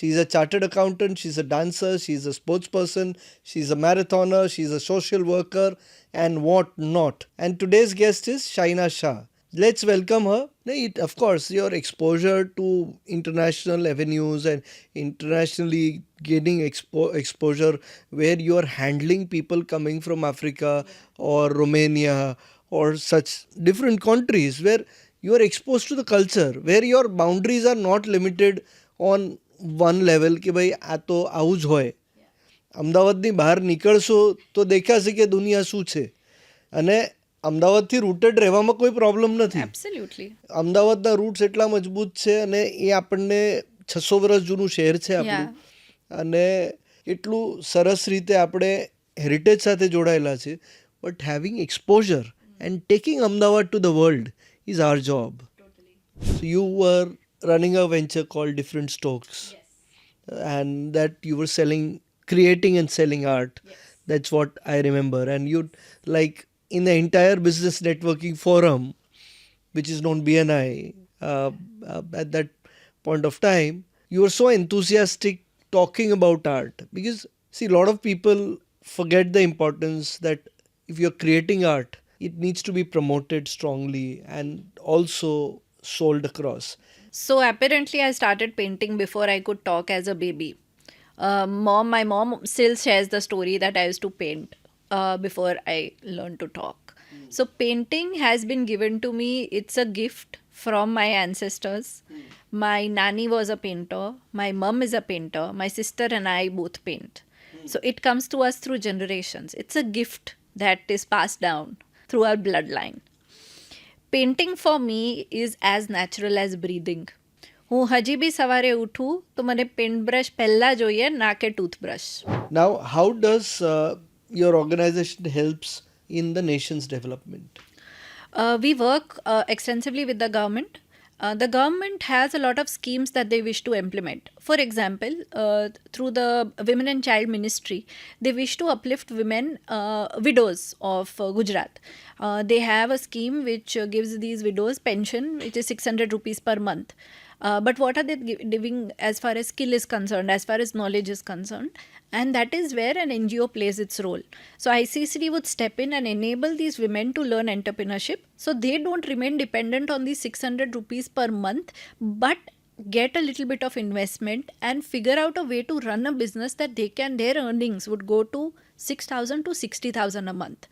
She's a chartered accountant, she's a dancer, she's a sports person, she's a marathoner, she's a social worker, and what not. And today's guest is Shaina Shah. Let's welcome her. Of course, your exposure to international avenues and internationally gaining exposure where you are handling people coming from Africa or Romania or such different countries where you are exposed to the culture, where your boundaries are not limited on one level કે ભાઈ આ તો આવું જ હોય. અમદાવાદની બહાર નીકળશો તો દેખાશે કે દુનિયા શું છે અને અમદાવાદથી રૂટેડ રહેવામાં કોઈ પ્રોબ્લેમ નથી. Absolutely. અમદાવાદના રૂટ્સ એટલા મજબૂત છે અને એ આપણને 600 વર્ષ જૂનું શહેર છે આપણું અને એટલું સરસ રીતે આપણે હેરિટેજ સાથે જોડાયેલા છે. But having exposure and taking Ahmedabad to the world is our job. So you were running a venture called Different Stokes. Yes. And that you were creating and selling art. Yes. That's what I remember. And you, like, in the entire business networking forum, which is known BNI, at that point of time, you were so enthusiastic talking about art. Because, see, a lot of people forget the importance that if you're creating art, it needs to be promoted strongly and also sold across. So apparently I started painting before I could talk as a baby. My mom still shares the story that I used to paint before I learned to talk. So painting has been given to me. It's a gift from my ancestors. My nanny was a painter. My mum is a painter. My sister and I both paint. So it comes to us through generations. It's a gift that is passed down through our bloodline. Painting for me is as natural as breathing. હું હજી બી સવારે ઉઠું તો મને pant brush પહેલાં જોઈએ ના કે toothbrush. Now, how does your organization helps in the nation's development? We work extensively with the government. The government has a lot of schemes that they wish to implement. For example, through the Women and Child Ministry, they wish to uplift women, widows of Gujarat. They have a scheme which gives these widows pension, which is 600 rupees per month. But what are they giving as far as skill is concerned, as far as knowledge is concerned? And that is where an NGO plays its role. So ICCD would step in and enable these women to learn entrepreneurship so they don't remain dependent on these 600 rupees per month, but get a little bit of investment and figure out a way to run a business that their earnings would go to 6,000 to 60,000 a month.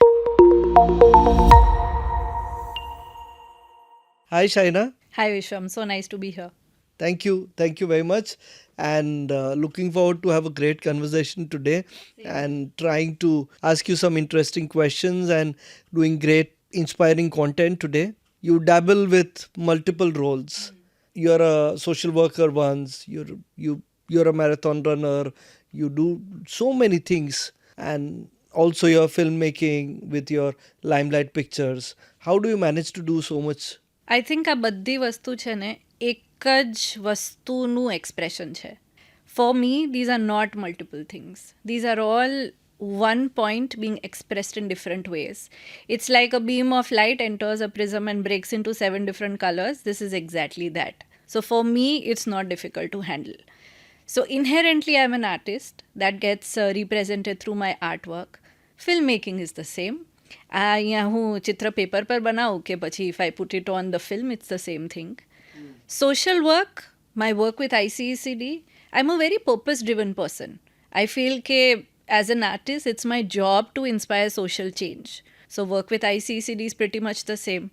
Hi, Shaina. Hi Vishwam, so nice to be here. Thank you very much, and looking forward to have a great conversation today. And trying to ask you some interesting questions and doing great inspiring content today. You dabble with multiple roles. You're a social worker once, you're a marathon runner, you do so many things, and also you're filmmaking with your Limelight pictures. How do you manage to do so much? I think આ બધી વસ્તુ છે ને એક જ વસ્તુનું expression છે. For me, these are not multiple things. These are all one point being expressed in different ways. It's like a beam of light enters a prism and breaks into 7 different colors. This is exactly that. So for me, it's not difficult to handle. So inherently, I'm an artist that gets represented through my artwork. Filmmaking is the same. અહીંયા હું ચિત્ર paper પર બનાવું કે પછી if I put it on the film, it's the same thing. Social work, my work with ICCD, I'm a very purpose-driven person. I feel that as an artist, it's my job to inspire social change. So work with ICCD is pretty much the same.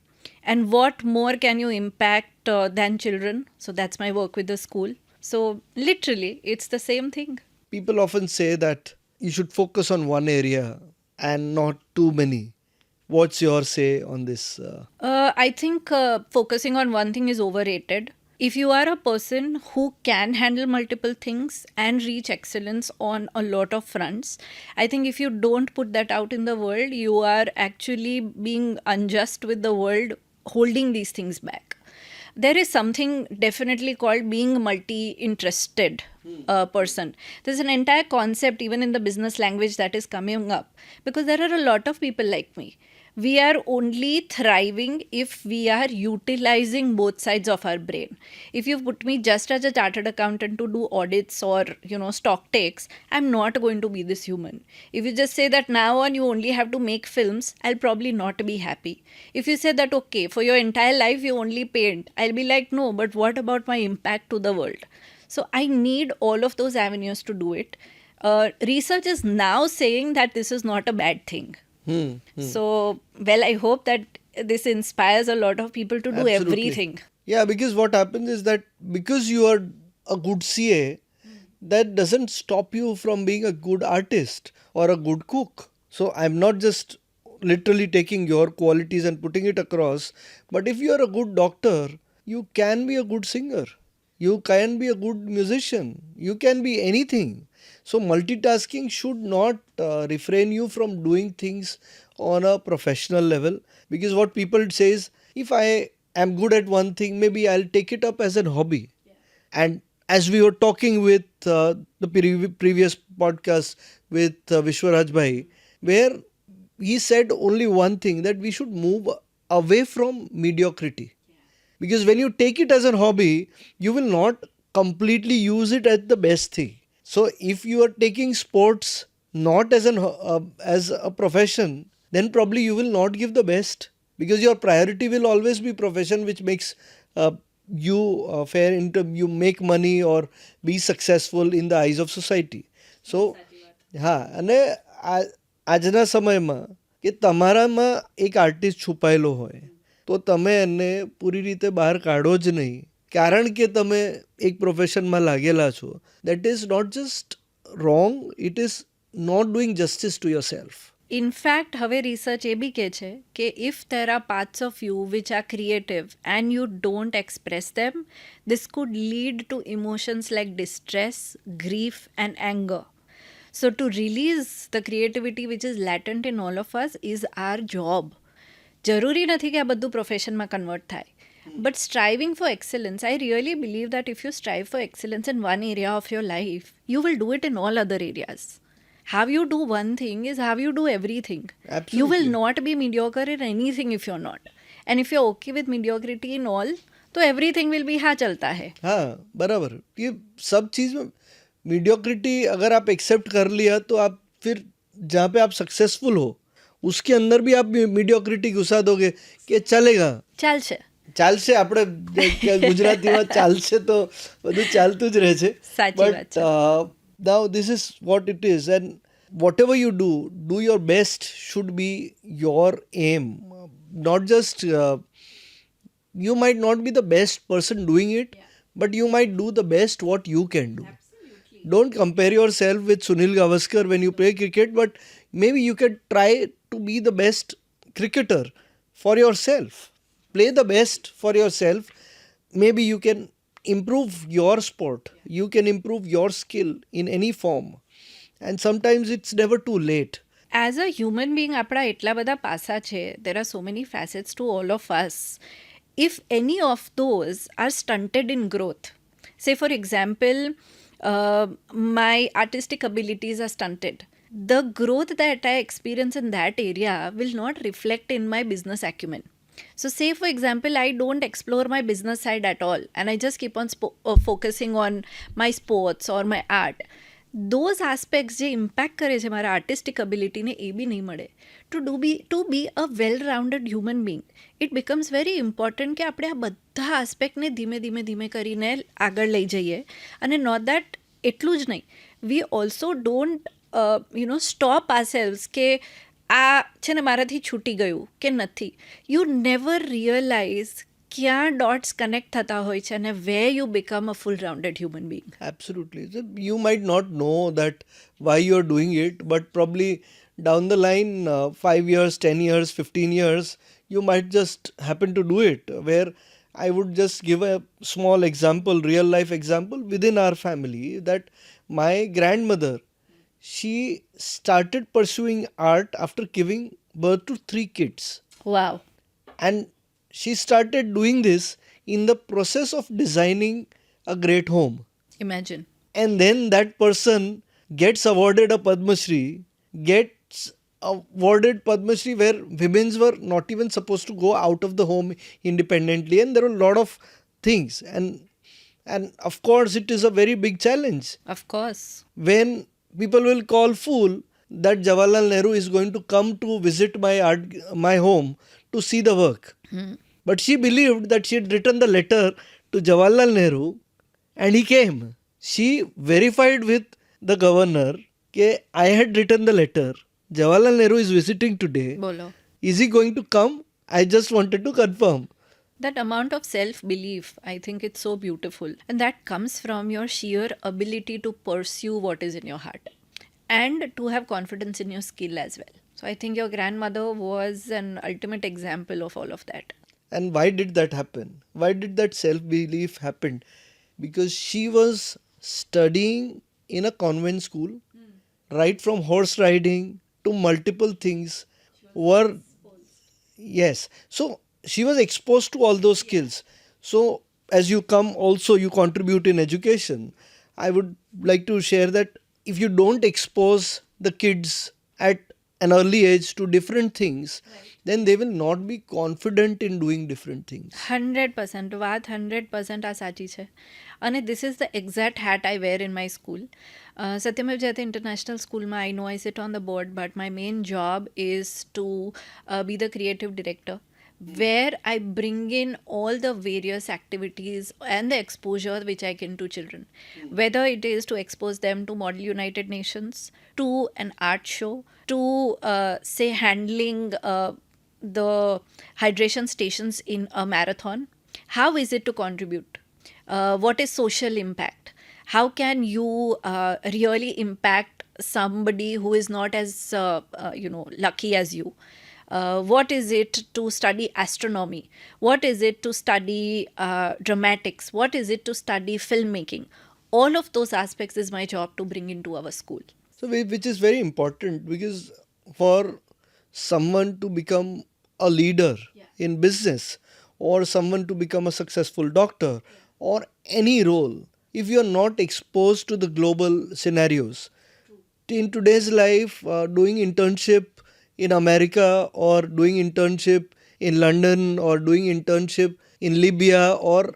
And what more can you impact than children? So that's my work with the school. So literally, it's the same thing. People often say that you should focus on one area and not too many. What's your say on this? I think focusing on one thing is overrated. If you are a person who can handle multiple things and reach excellence on a lot of fronts, I think if you don't put that out in the world, you are actually being unjust with the world, holding these things back. There is something definitely called being multi-interested, person. There's an entire concept, even in the business language, that is coming up because there are a lot of people like me. We are only thriving if we are utilizing both sides of our brain. If you put me just as a chartered accountant to do audits or stock takes, I'm not going to be this human. If you just say that now on you only have to make films, I'll probably not be happy. If you say that okay, for your entire life you only paint, I'll be like, no, but what about my impact to the world? So I need all of those avenues to do it. Research is now saying that this is not a bad thing. So, well, I hope that this inspires a lot of people to do Absolutely. everything. Yeah, because what happens is that because you are a good CA, that doesn't stop you from being a good artist or a good cook. So I'm not just literally taking your qualities and putting it across, but if you are a good doctor, you can be a good singer. You can be a good musician. You can be anything. So multitasking should not refrain you from doing things on a professional level, because what people say is, if I am good at one thing, maybe I'll take it up as a hobby. And as we were talking with the previous podcast with Vishwaraj Bhai, where he said only one thing, that we should move away from mediocrity. Because when you take it as a hobby, you will not completely use it as the best thing. So if you are taking sports not as a profession, then probably you will not give the best, because your priority will always be profession, which makes you fair into you make money or be successful in the eyes of society. So હા, અને આજના સમયમાં કે તમારામાં એક artist છુપાયેલો હોય તો તમે એને પૂરી રીતે બહાર કાઢો જ નહીં, કારણ કે તમે એક પ્રોફેશનમાં લાગેલા છો. That is not just wrong, it is not doing justice to yourself. In fact, હવે research એ બી કહે છે કે if there are parts of you which are creative and you don't express them, this could lead to emotions like distress, grief and anger. So to release the creativity which is latent in all of us is our job. જરૂરી નથી કે આ બધું પ્રોફેશનમાં convert થાય. But striving for excellence, I really believe that if you strive for excellence in one area of your life, you will do it in all other areas. How you do one thing is how you do everything. Absolutely. You will not be mediocre in anything if you're not. And if you're okay with mediocrity in all, तो everything will be हाँ चलता है. हाँ, बराबर. ये सब चीज़ में mediocrity अगर आप एक्सेप्ट कर लिया तो आप फिर जहाँ पे आप सक्सेसफुल हो उसके अंदर भी आप मीडियोक्रिटी घुसा दोगे कि चलेगा, ચાલશે. ચાલશે. આપણે ગુજરાતીમાં ચાલશે તો બધું ચાલતું જ રહે છે. સાચી વાત છે. now this is what it is, and whatever you do your best should be your aim. Not just you might not be the best person doing it, but you might do the best what you can do. Don't compare yourself with Sunil Gavaskar when you play cricket, but maybe you can try to be the best cricketer for yourself. Play the best for yourself. Maybe you can improve your sport. You can improve your skill in any form. And sometimes it's never too late. As a human being, આપણા એટલા બધા પાસા છે. There are so many facets to all of us. If any of those are stunted in growth, say for example, my artistic abilities are stunted, the growth that I experience in that area will not reflect in my business acumen. So say for example, I don't explore my business side at all and I just keep on focusing on my sports or my art. Those aspects જે impact કરે છે મારા artistic એબિલિટીને એ બી નહીં મળે. To be a well rounded human being, it becomes very important કે આપણે આ બધા આસ્પેક્ટને ધીમે ધીમે ધીમે કરીને આગળ લઈ જઈએ. અને નોટ દેટ એટલું જ નહીં, વી ઓલ્સો ડોન્ટ સ્ટોપ આરસેલ્વ્સ કે આ છે ને મારાથી છૂટી ગયું કે નથી. યુ નેવર રિયલાઇઝ ક્યાં ડોટ્સ કનેક્ટ થતા હોય છે અને where you become a full rounded human being. Absolutely. So you might not know that why you're doing it, but probably down the line, 5 years, 10 years, 15 years, you might just happen to do it. Where I would just give a small example, real life example within our family, that my grandmother, she started pursuing art after giving birth to 3 kids. Wow. And she started doing this in the process of designing a great home. Imagine. and then that person gets awarded a Padma Shri, gets awarded Padma Shri where women were not even supposed to go out of the home independently, and there were a lot of things, and of course it is a very big challenge Of course. when people will call fool that Jawaharlal Nehru is going to come to visit my home to see the work. But she believed that she had written the letter to Jawaharlal Nehru and he came. She verified with the governor that I had written the letter. Jawaharlal Nehru is visiting today. Bolo. Is he going to come? I just wanted to confirm. That amount of self belief, I think it's so beautiful. And that comes from your sheer ability to pursue what is in your heart and to have confidence in your skill as well. So I think your grandmother was an ultimate example of all of that. And why did that happen? Why did that self belief happen? Because she was studying in a convent school, right from horse riding to multiple things were, yes. So she was exposed to all those skills. So as you come also you contribute in education. I would like to share that if you don't expose the kids at an early age to different things, then they will not be confident in doing different things. 100% વાત 100% આ સાચી છે અને this is the exact hat I wear in my school. Satyamev Jayate international સ્કૂલમાં I know I sit on the board, but my main job is to be the creative director, where I bring in all the various activities and the exposure which I can to children. Whether it is to expose them to Model United Nations, to an art show, to say handling the hydration stations in a marathon. How is it to contribute? What is social impact? How can you really impact somebody who is not as lucky as you? What is it to study astronomy? What is it to study dramatics? What is it to study filmmaking? All of those aspects is my job to bring into our school. So, which is very important because for someone to become a leader in business or someone to become a successful doctor or any role, if you are not exposed to the global scenarios, in today's life, doing internship in America or doing internship in London or doing internship in Libya or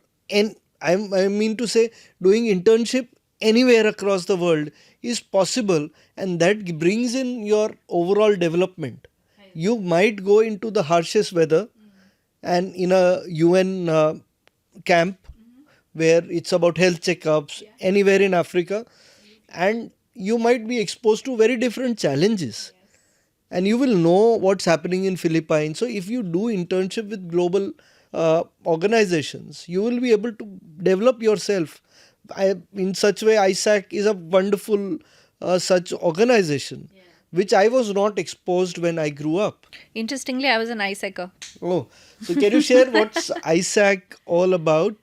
I mean to say doing internship anywhere across the world is possible, and that brings in your overall development. You might go into the harshest weather and in a UN camp where it's about health checkups anywhere in Africa, and you might be exposed to very different challenges. And you will know what's happening in Philippines. So if you do internship with global organizations, you will be able to develop yourself. In such way, ISAC is a wonderful such organization, which I was not exposed when I grew up. Interestingly, I was an ISECer. Oh, so can you share what's ISAC all about?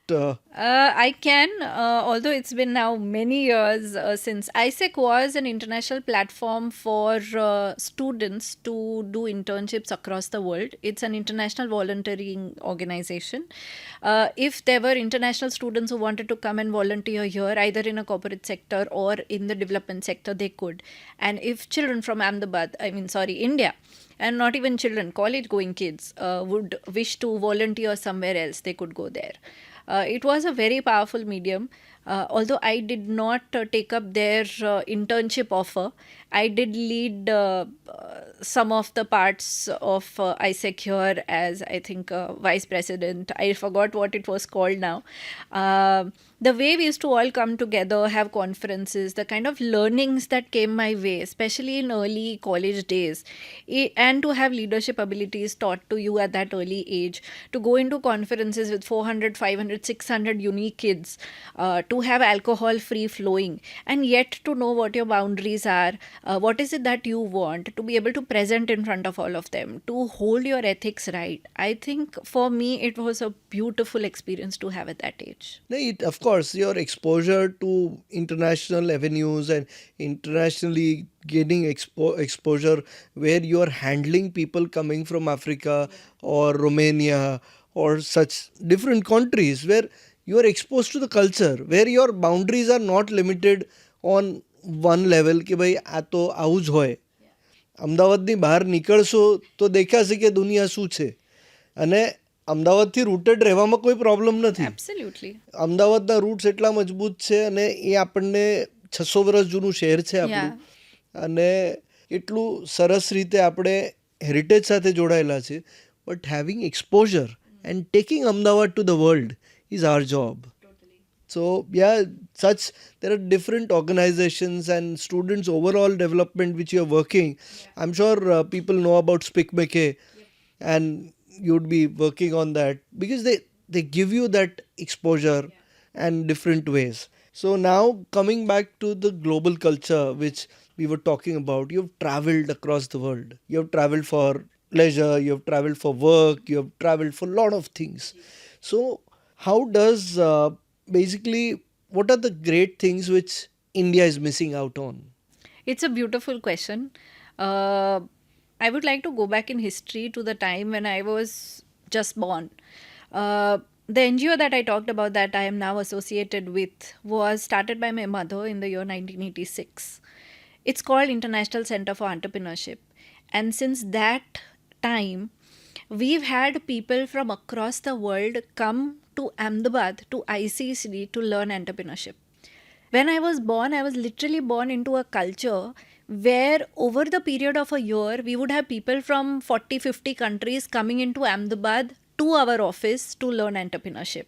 I can, although it's been now many years since. ISEC was an international platform for students to do internships across the world. It's an international volunteering organization. If there were international students who wanted to come and volunteer here, either in a corporate sector or in the development sector, they could. And if children from India, and not even children, college going kids would wish to volunteer somewhere else, they could go there. It was a very powerful medium. Although I did not take up their internship offer, I did lead some of the parts of ISEC here as, I think, vice president. I forgot what it was called now. The way we used to all come together, have conferences, the kind of learnings that came my way, especially in early college days, and to have leadership abilities taught to you at that early age, to go into conferences with 400, 500, 600 unique kids, to have alcohol free flowing, and yet to know what your boundaries are, what is it that you want, to be able to present in front of all of them, to hold your ethics right. I think for me it was a beautiful experience to have at that age. Of course, your exposure to international avenues and internationally getting exposure where you are handling people coming from Africa or Romania or such different countries where you are exposed to the culture where your boundaries are not limited on one level કે ભાઈ આ તો આવું જ હોય. અમદાવાદની બહાર નીકળશો તો દેખાશે કે દુનિયા શું છે. અને અમદાવાદથી રૂટેડ રહેવામાં કોઈ પ્રોબ્લેમ નથી. Absolutely. અમદાવાદના રૂટ્સ એટલા મજબૂત છે અને એ આપણને 600 વર્ષ જૂનું શહેર છે આપણું. અને એટલું સરસ રીતે આપણે હેરિટેજ સાથે જોડાયેલા છે. But having exposure and taking Ahmedabad to the world is our job. So yeah, there are different organizations and students overall development which you are working. I'm sure people know about filmmaker, and you'd be working on that because they give you that exposure and different ways. So now coming back to the global culture which we were talking about, you've traveled across the world. You have traveled for leisure, you have traveled for work, you have traveled for a lot of things. So how does basically, what are the great things which India is missing out on? It's a beautiful question. I would like to go back in history to the time when I was just born. The NGO that I talked about that I am now associated with was started by my mother in the year 1986. It's called International Center for Entrepreneurship. And since that time, we've had people from across the world come to Ahmedabad, to ICCD to learn entrepreneurship. When I was born, I was literally born into a culture where over the period of a year, we would have people from 40-50 countries coming into Ahmedabad to our office to learn entrepreneurship.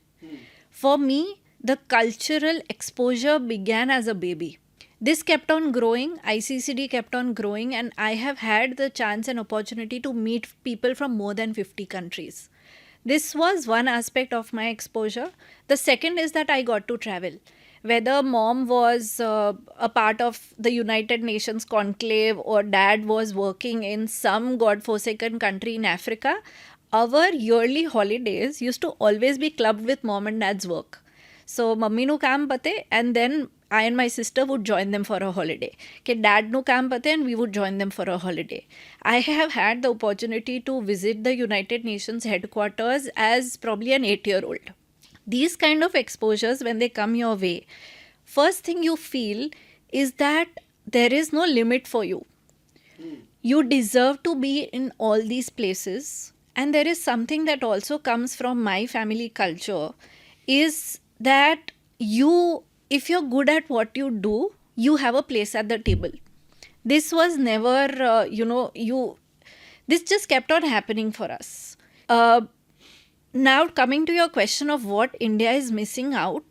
For me, the cultural exposure began as a baby. This kept on growing, ICCD kept on growing, and I have had the chance and opportunity to meet people from more than 50 countries. This was one aspect of my exposure. The second is that I got to travel. Whether mom was a part of the United Nations conclave or dad was working in some god-forsaken country in Africa, our yearly holidays used to always be clubbed with mom and dad's work. So, mummy nu kaam pate, and then I and my sister would join them for a holiday. Ke dad nu kaam pate, and we would join them for a holiday. I have had the opportunity to visit the United Nations headquarters as probably an 8-year-old. These kind of exposures, when they come your way, first thing you feel is that there is no limit for you. You deserve to be in all these places. And there is something that also comes from my family culture is that you, if you're good at what you do, you have a place at the table. This was never, this just kept on happening for us. Now coming to your question of what India is missing out,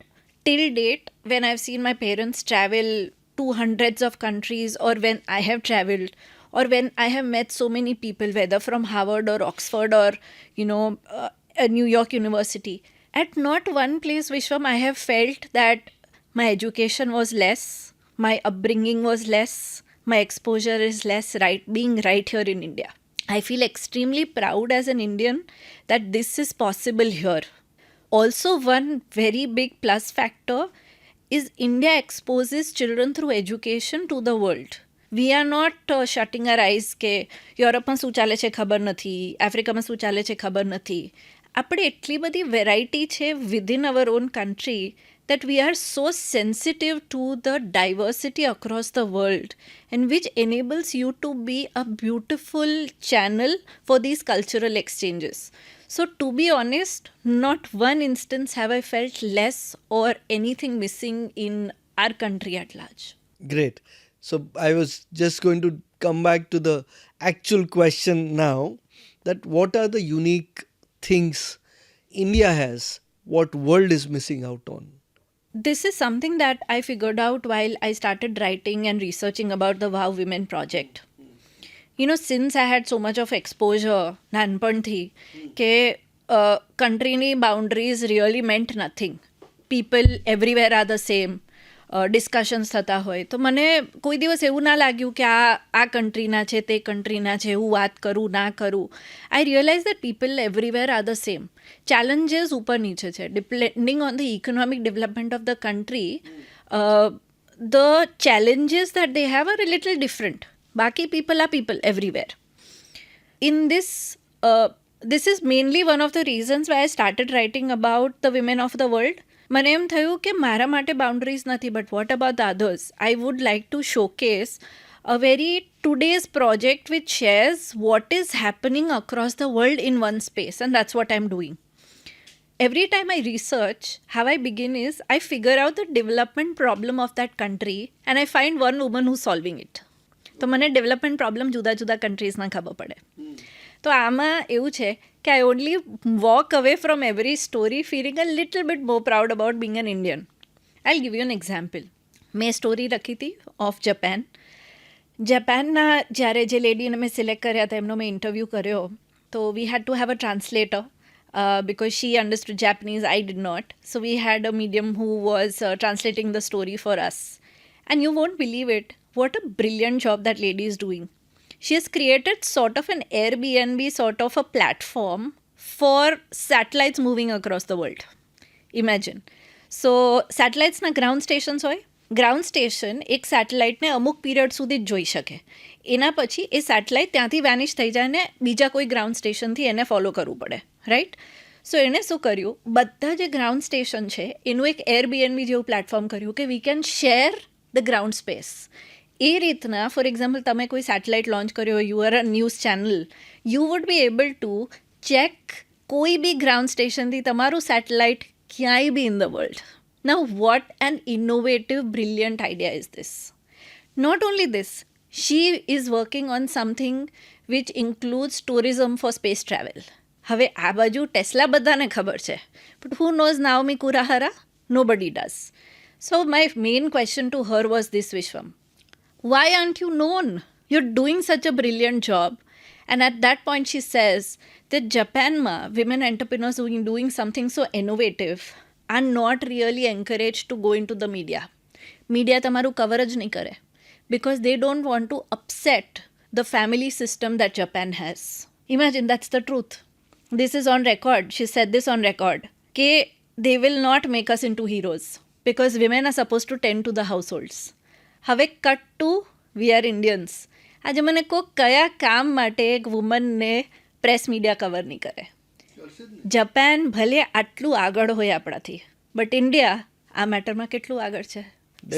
till date, when I've seen my parents travel to hundreds of countries, or when I have traveled, or when I have met so many people, whether from Harvard or Oxford or, New York University, at not one place, Vishwam, I have felt that my education was less, my upbringing was less, my exposure is less, being right here in India. I feel extremely proud as an Indian that this is possible here. Also, one very big plus factor is India exposes children through education to the world. We are not shutting our eyes કે યુરોપમાં શું ચાલે છે ખબર નથી, આફ્રિકામાં શું ચાલે છે ખબર નથી. આપણે એટલી બધી વેરાયટી છે within our own country that we are so sensitive to the diversity across the world, and which enables you to be a beautiful channel for these cultural exchanges. So to be honest, not one instance have I felt less or anything missing in our country at large. Great. So I was just going to come back to the actual question now, that what are the unique things India has, what world is missing out on? This is something that I figured out while I started writing and researching about the Wow Women project. Since I had so much of exposure, nanpanthi, ke country boundaries really meant nothing. People everywhere are the same. Discussions થતા હોય તો મને કોઈ દિવસ એવું ના લાગ્યું કે આ કન્ટ્રીના છે તે કન્ટ્રીના છે, હું વાત કરું ના કરું. I realise that people everywhere are the same. Challenges ઉપર નીચે છે, depending on the economic development of the country. The challenges that they have are a little different. બાકી people are people everywhere. In this, this is mainly one of the reasons why I started writing about the women of the world. મને એમ થયું કે મારા માટે boundaries નથી, but what about the others? I would like to showcase a very today's project which shares what is happening across the world in one space, and that's what I'm doing. Every time I research, how I begin is I figure out the development problem of that country and I find one woman who's solving it. તો મને development problem જુદા જુદા કન્ટ્રીઝના ખબર પડે. તો આમાં એવું છે કે આઈ only walk away from every story feeling a little bit more proud about Bing N Indian. I give U an example. મેં સ્ટોરી લખી હતી ઓફ જપાન. જપાનના જ્યારે જે લેડીને મેં સિલેક્ટ કર્યા હતા એમનો મેં ઇન્ટરવ્યૂ કર્યો, તો we had to have a translator because she understood Japanese, I did not. So we had a medium who was translating the story for us. And you won't believe it, what a brilliant job that lady is doing. She has created sort of an Airbnb sort of a platform for satellites moving across the world. Imagine. So satellites na ground stations હોય. Ground station એક સેટેલાઇટને અમુક period સુધી જ જોઈ શકે. એના પછી એ satellite ત્યાંથી વેનિશ થઈ જાય ને બીજા કોઈ ગ્રાઉન્ડ સ્ટેશનથી એને ફોલો કરવું પડે, રાઈટ? સો એણે શું કર્યું, બધા જે ગ્રાઉન્ડ સ્ટેશન છે એનું એક એરબીએનબી જેવું પ્લેટફોર્મ કર્યું કે we can share the ground space. એ રીતના ફોર એક્ઝામ્પલ તમે કોઈ સેટેલાઇટ લોન્ચ કર્યો, you are a news channel, you would be able to check કોઈ બી ગ્રાઉન્ડ સ્ટેશનથી તમારું સેટેલાઇટ ક્યાંય be in the world. Now, what an innovative, brilliant idea is this? Not only this, she is working on something which includes tourism for space travel. હવે આ બાજુ tesla બધાને ખબર છે, but who knows Naomi Kurahara? Nobody does. So my main question to her was this, Vishwam. Why aren't you known? You're doing such a brilliant job. And at that point she says that Japan ma women entrepreneurs doing something so innovative are not really encouraged to go into the media. Media તમારું cover જ નહીં કરે because they don't want to upset the family system that Japan has. Imagine, that's the truth. This is on record. She said this on record. કે they will not make us into heroes because women are supposed to tend to the households. હવે cut to we are Indians. આજે મને કોઈ કયા કામ માટે એક વુમનને press media cover નહીં કરે. જપાન ભલે આટલું આગળ હોય આપણાથી, બટ ઇન્ડિયા આ મેટરમાં કેટલું આગળ છે.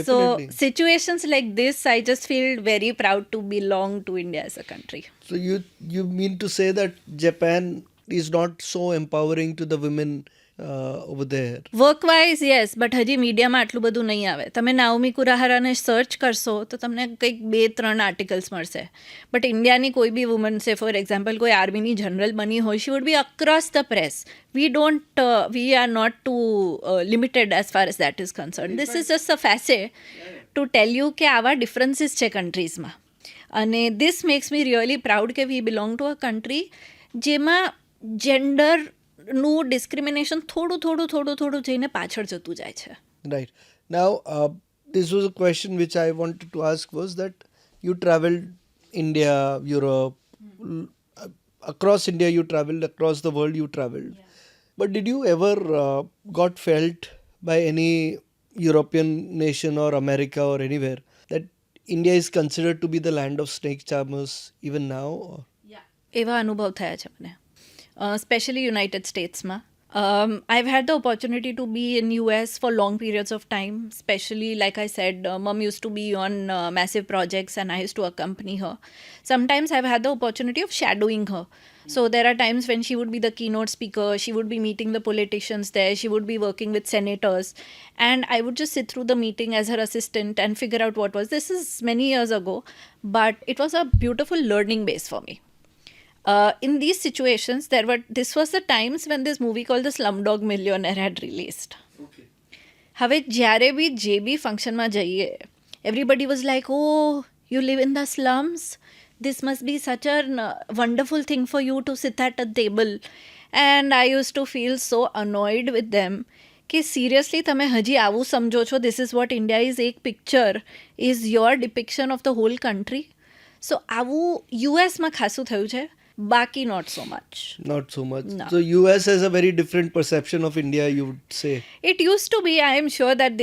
So situations like this I just feel very proud to belong to India as a country. So you mean to say that Japan is not so empowering to the women over there? Work wise yes, but હજી મીડિયામાં આટલું બધું નહીં આવે. તમે Naomi કુરાહારાને search કરશો તો તમને કંઈક 2-3 આર્ટિકલ્સ મળશે. બટ ઇન્ડિયાની કોઈ બી વુમન છે, ફોર એક્ઝામ્પલ કોઈ આર્મીની જનરલ બની હોય, she would be across the press. We are not too limited as far as that is concern. This is just a phase to tell you કે આવા ડિફરન્સીસ છે કન્ટ્રીઝમાં. અને this makes me really proud કે we belong to a country જેમાં gender નું discrimination થોડું જઈને પાછળ જતું જાય છે. Right. Now, this was a question which I wanted to ask, was that you traveled India, Europe, across India you traveled, across the world you traveled. Yeah. But did you ever got felt by any European nation or America or anywhere that India is considered to be the land of snake charmers even now? Or? Yeah. એવા અનુભવ થયા છે મને. Especially United States ma. I've had the opportunity to be in US for long periods of time, especially like I said, mom used to be on massive projects and I used to accompany her. Sometimes I've had the opportunity of shadowing her. So there are times when she would be the keynote speaker, she would be meeting the politicians there, she would be working with senators, and I would just sit through the meeting as her assistant and figure out what was. This is many years ago, but it was a beautiful learning base for me. In these situations, this was the times when this movie called The Slumdog Millionaire had released. Okay. હવે જ્યારે બી જે બી ફંક્શનમાં જઈએ, everybody was like, oh, you live in the slums? This must be such a wonderful thing for you to sit at a table. And I used to feel so annoyed with them કે seriously તમે હજી આવું સમજો છો? This is what India is. એક picture is your depiction of the whole country. So આવું યુએસમાં ખાસું થયું છે. Baki not so much. Not so much. No. So US has a very different perception of India, you would say. It used to be. I am sure that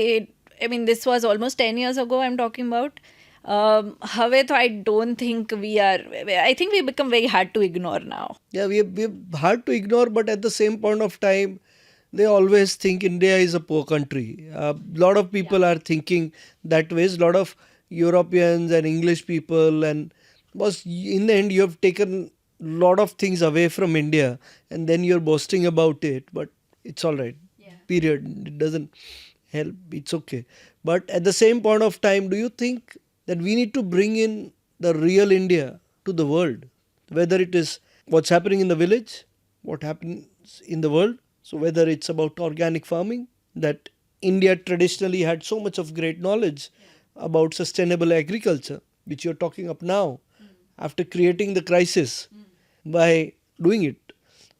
this was almost 10 years ago I'm talking about. હવે તો I don't think I think we become very hard to ignore now. Yeah, we're hard to ignore, but at the same point of time, they always think India is a poor country. A lot of people are thinking that way. A lot of Europeans and English people, and was in the end you have taken lot of things away from India, and then you're boasting about it. But it's all right. Period. It doesn't help. It's okay. But at the same point of time, do you think that we need to bring in the real India to the world, whether it is what's happening in the village, what happens in the world? So whether it's about organic farming, that India traditionally had so much of great knowledge about sustainable agriculture, which you're talking up now, after creating the crisis by doing it.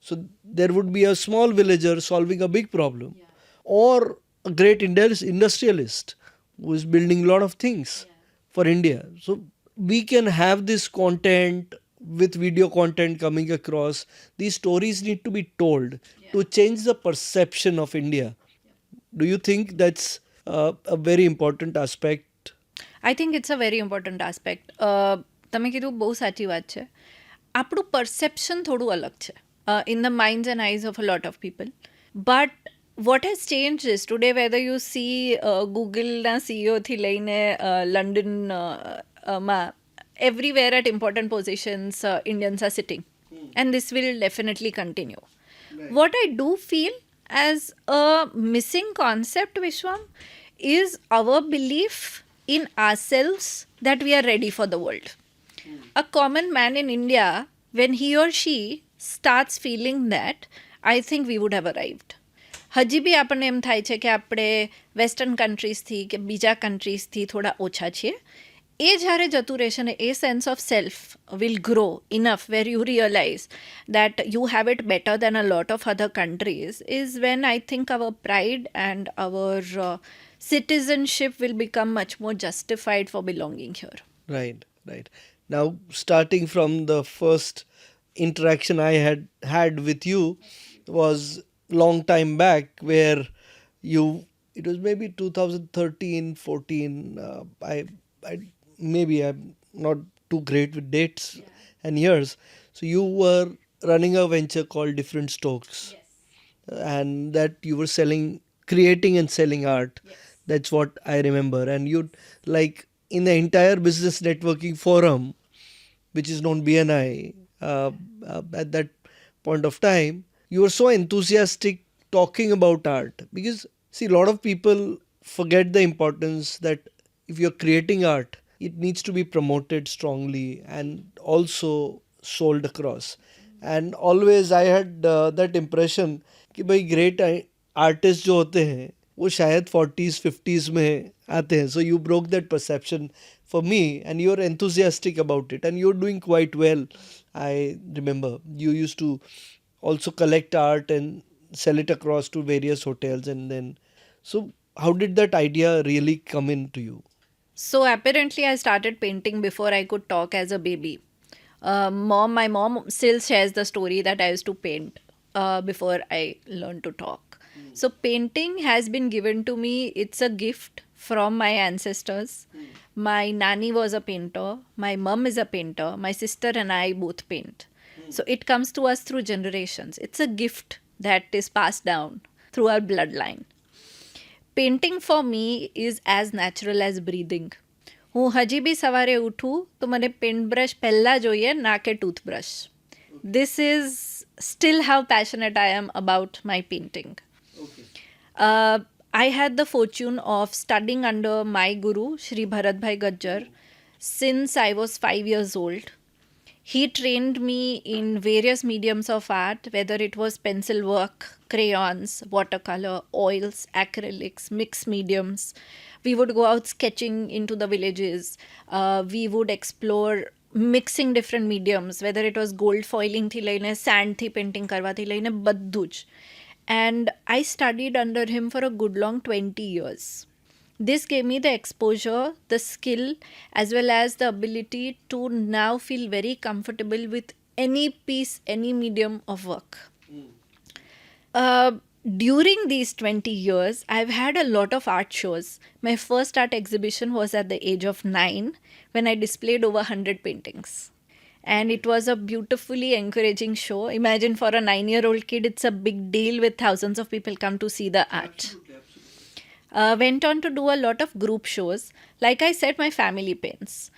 So there would be a small villager solving a big problem, or a great industrialist who is building a lot of things for India. So we can have this content with video content coming across. These stories need to be told to change the perception of India. Do you think that's a very important aspect? I think it's a very important aspect. તમે કીધું બહુ સાચી વાત છે. આપણું perception થોડું અલગ છે in the minds and eyes of a lot of people. But what has change is today whether you see ગૂગલના સીઈઓથી લઈને લંડનમાં everywhere at important positions Indians are sitting, and this will definitely continue. What I do feel as a missing concept, Vishwam, is our belief in ourselves that we are ready for the world. A common man in India, when he or she starts feeling that, I think we would have arrived. હજી બી આપણને એમ થાય છે કે આપણે western કન્ટ્રીઝથી કે બીજા કન્ટ્રીઝથી થોડા ઓછા છીએ. એ જ્યારે જતું રહેશે ને એ sense of self will grow enough where you realise that you have it better than a lot of other countries is when I think our pride and our citizenship will become much more justified for belonging here. Right, right. Now, starting from the first interaction I had with you was long time back, where it was maybe 2013, 14. I maybe I'm not too great with dates and years. So you were running a venture called Different Stokes, and that you were creating and selling art. That's what I remember. And you, like, in the entire business networking forum, which is known BNI, at that point of time, you were so enthusiastic talking about art. Because, see, a lot of people forget the importance that if you're creating art, it needs to be promoted strongly and also sold across. And always I had that impression कि भाई great artists जो होते हैं वो शायद 40s 50s में आते हैं. So you broke that perception for me, and you're enthusiastic about it, and you're doing quite well. I remember you used to also collect art and sell it across to various hotels, and then so how did that idea really come into you? So apparently I started painting before I could talk as a baby. My mom still shares the story that I used to paint before I learned to talk. So painting has been given to me. It's a gift from my ancestors. My nanny was a painter. My mum is a painter. My sister and I both paint. So it comes to us through generations. It's a gift that is passed down through our bloodline. Painting for me is as natural as breathing. હું હજી બી સવારે ઉઠું તો મને pant brush પહેલાં જોઈએ ના કે toothbrush. This is still how passionate I am about my painting. I had the fortune of studying under my guru, Shri Bharatbhai Gajjar, since I was 5 years old. He trained me in various mediums of art, whether it was pencil work, crayons, watercolor, oils, acrylics, mixed mediums. We would go out sketching into the villages. We would explore mixing different mediums, whether it was gold foiling thi laine, sand thi painting karwa thi laine, baddu જ. And I studied under him for a good long 20 years. This gave me the exposure, the skill, as well as the ability to now feel very comfortable with any piece, any medium of work. During these 20 years, I've had a lot of art shows. My first art exhibition was at the age of 9, when I displayed over 100 paintings. And it was a beautifully encouraging show. Imagine, for a 9-year-old kid, it's a big deal with thousands of people come to see the art. Went on to do a lot of group shows. Like I said, my family paints.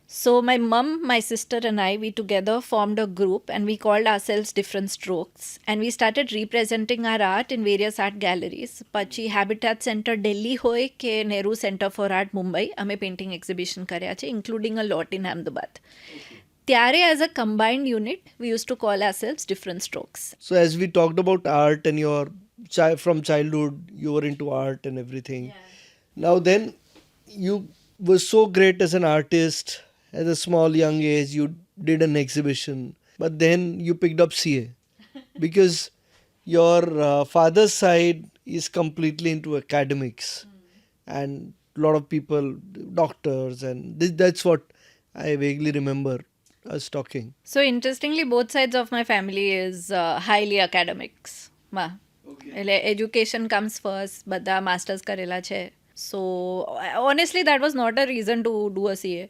So my mum, my sister and I, we together formed a group and we called ourselves Different Strokes. And we started representing our art in various art galleries. Pachi Habitat Center Delhi hoy ke Nehru Center for Art Mumbai, અમે painting exhibition કર્યા છે, including a lot in Ahmedabad. ત્યારે as a combined unit, we used to call ourselves Different Strokes. So as we talked about art and your from childhood, you were into art and everything. Now then, you were so great as an artist. At a small young age, you did an exhibition. But then you picked up CA because your father's side is completely into academics. And a lot of people, doctors, and that's what I vaguely remember us talking. So interestingly, both sides of my family is highly academics. એટલે education comes first. બધા masters કરેલા છે. So honestly, that was not a reason to do a CA.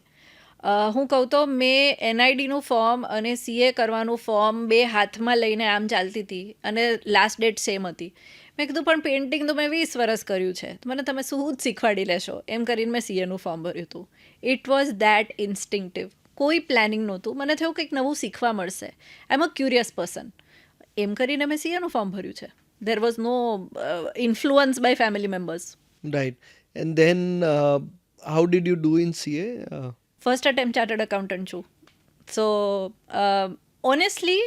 હું કહું તો મેં એનઆઈડીનું form અને CA કરવાનું ફોર્મ બે હાથમાં લઈને આમ ચાલતી હતી અને લાસ્ટ ડેટ સેમ હતી. મેં કીધું પણ પેઇન્ટિંગ તો મેં 20 વર્ષ કર્યું છે, તો મને તમે શું જ શીખવાડી લેશો, એમ કરીને મેં સીએનું ફોર્મ ભર્યું હતું. It was that instinctive. કોઈ પ્લાનિંગ નહોતું. મને થયું કંઈક નવું શીખવા મળશે. આઈ એમ અ ક્યુરિયસ પર્સન. એમ કરીને મેં સીએનું ફોર્મ ભર્યું છે. There was no influence by family members. Right. And then how did you do in CA? First attempt chartered accountant છું. So honestly,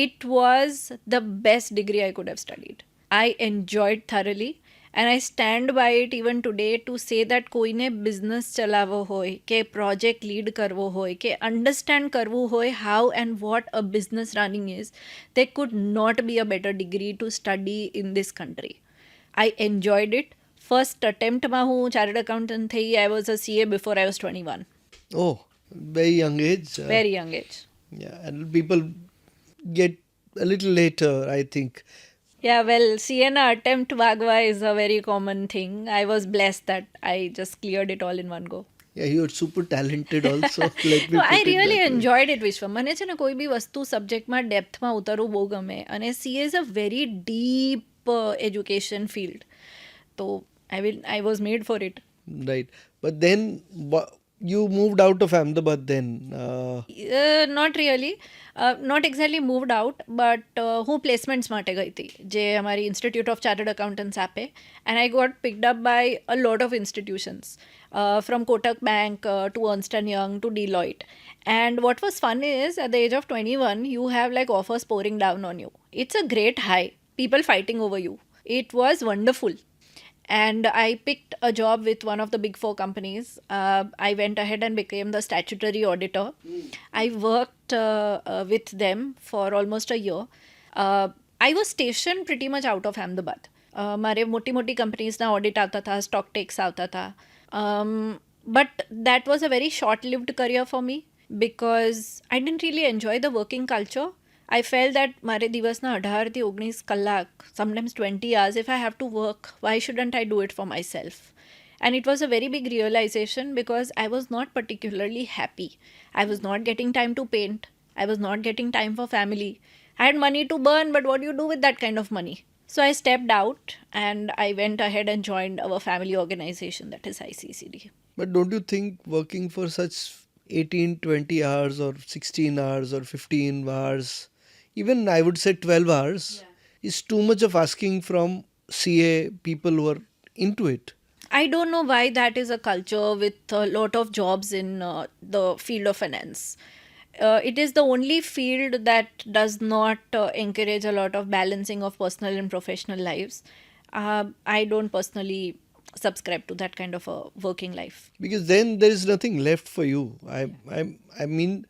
it was the best degree I could have studied. I enjoyed thoroughly and I stand by it even today to say that કોઈને business ચલાવવો હોય કે project lead કરવો હોય કે understand કરવું હોય how and what a business running is, there could not be a better degree to study in this country. I enjoyed it. First attempt માં હું chartered accountant થઈ. I was a CA before I was 21. Oh, very young age. Very young age. Yeah, and people get a little later, I think. Yeah, well, CA attempt Vagwa is a very common thing. I was blessed that I just cleared it all in one go. Yeah, you're super talented also. Let me No, put I it really that way. enjoyed it, Vishwa. મને છે ને કોઈ બી વસ્તુ સબ્જેક્ટમાં ડેપ્થમાં ઉતરવું બહુ ગમે અને CA is a very deep education field. So I was made for it. Right. But then you moved out of Ahmedabad then. Not really. Not exactly moved out, but હું પ્લેસમેન્ટ્સ માટે ગઈ હતી જે અમારી ઇન્સ્ટિટ્યૂટ ઓફ ચાર્ટર્ડ અકાઉન્ટન્ટ્સ આપે. And I got picked up by a lot of institutions from Kotak Bank to Ernst & Young to Deloitte. And what was fun is at the age of 21, you have like offers pouring down on you. It's a great high. People fighting over you. It was wonderful. And I picked a job with one of the big four companies. I went ahead and became the statutory auditor. I worked with them for almost a year. I was stationed pretty much out of Ahmedabad. મારે મોટી મોટી કંપનીઝના audit આવતા હતા, stock tax આવતા હતા. But that was a very short-lived career for me because I didn't really enjoy the working culture. I felt that મારે દિવસના 18 થી 19 કલાક, sometimes 20 hours, if I have to work, why shouldn't I do it for myself? And it was a very big realization because I was not particularly happy. I was not getting time to paint. I was not getting time for family. I had money to burn, but what do you do with that kind of money? So I stepped out and I went ahead and joined our family organization, that is ICCD. But don't you think working for such 18, 20 hours or 16 hours or 15 hours, even I would say 12 hours, is too much of asking from CA people who are into it? I don't know why that is a culture with a lot of jobs in the field of finance. It is the only field that does not encourage a lot of balancing of personal and professional lives. I don't personally subscribe to that kind of a working life. Because then there is nothing left for you. I mean,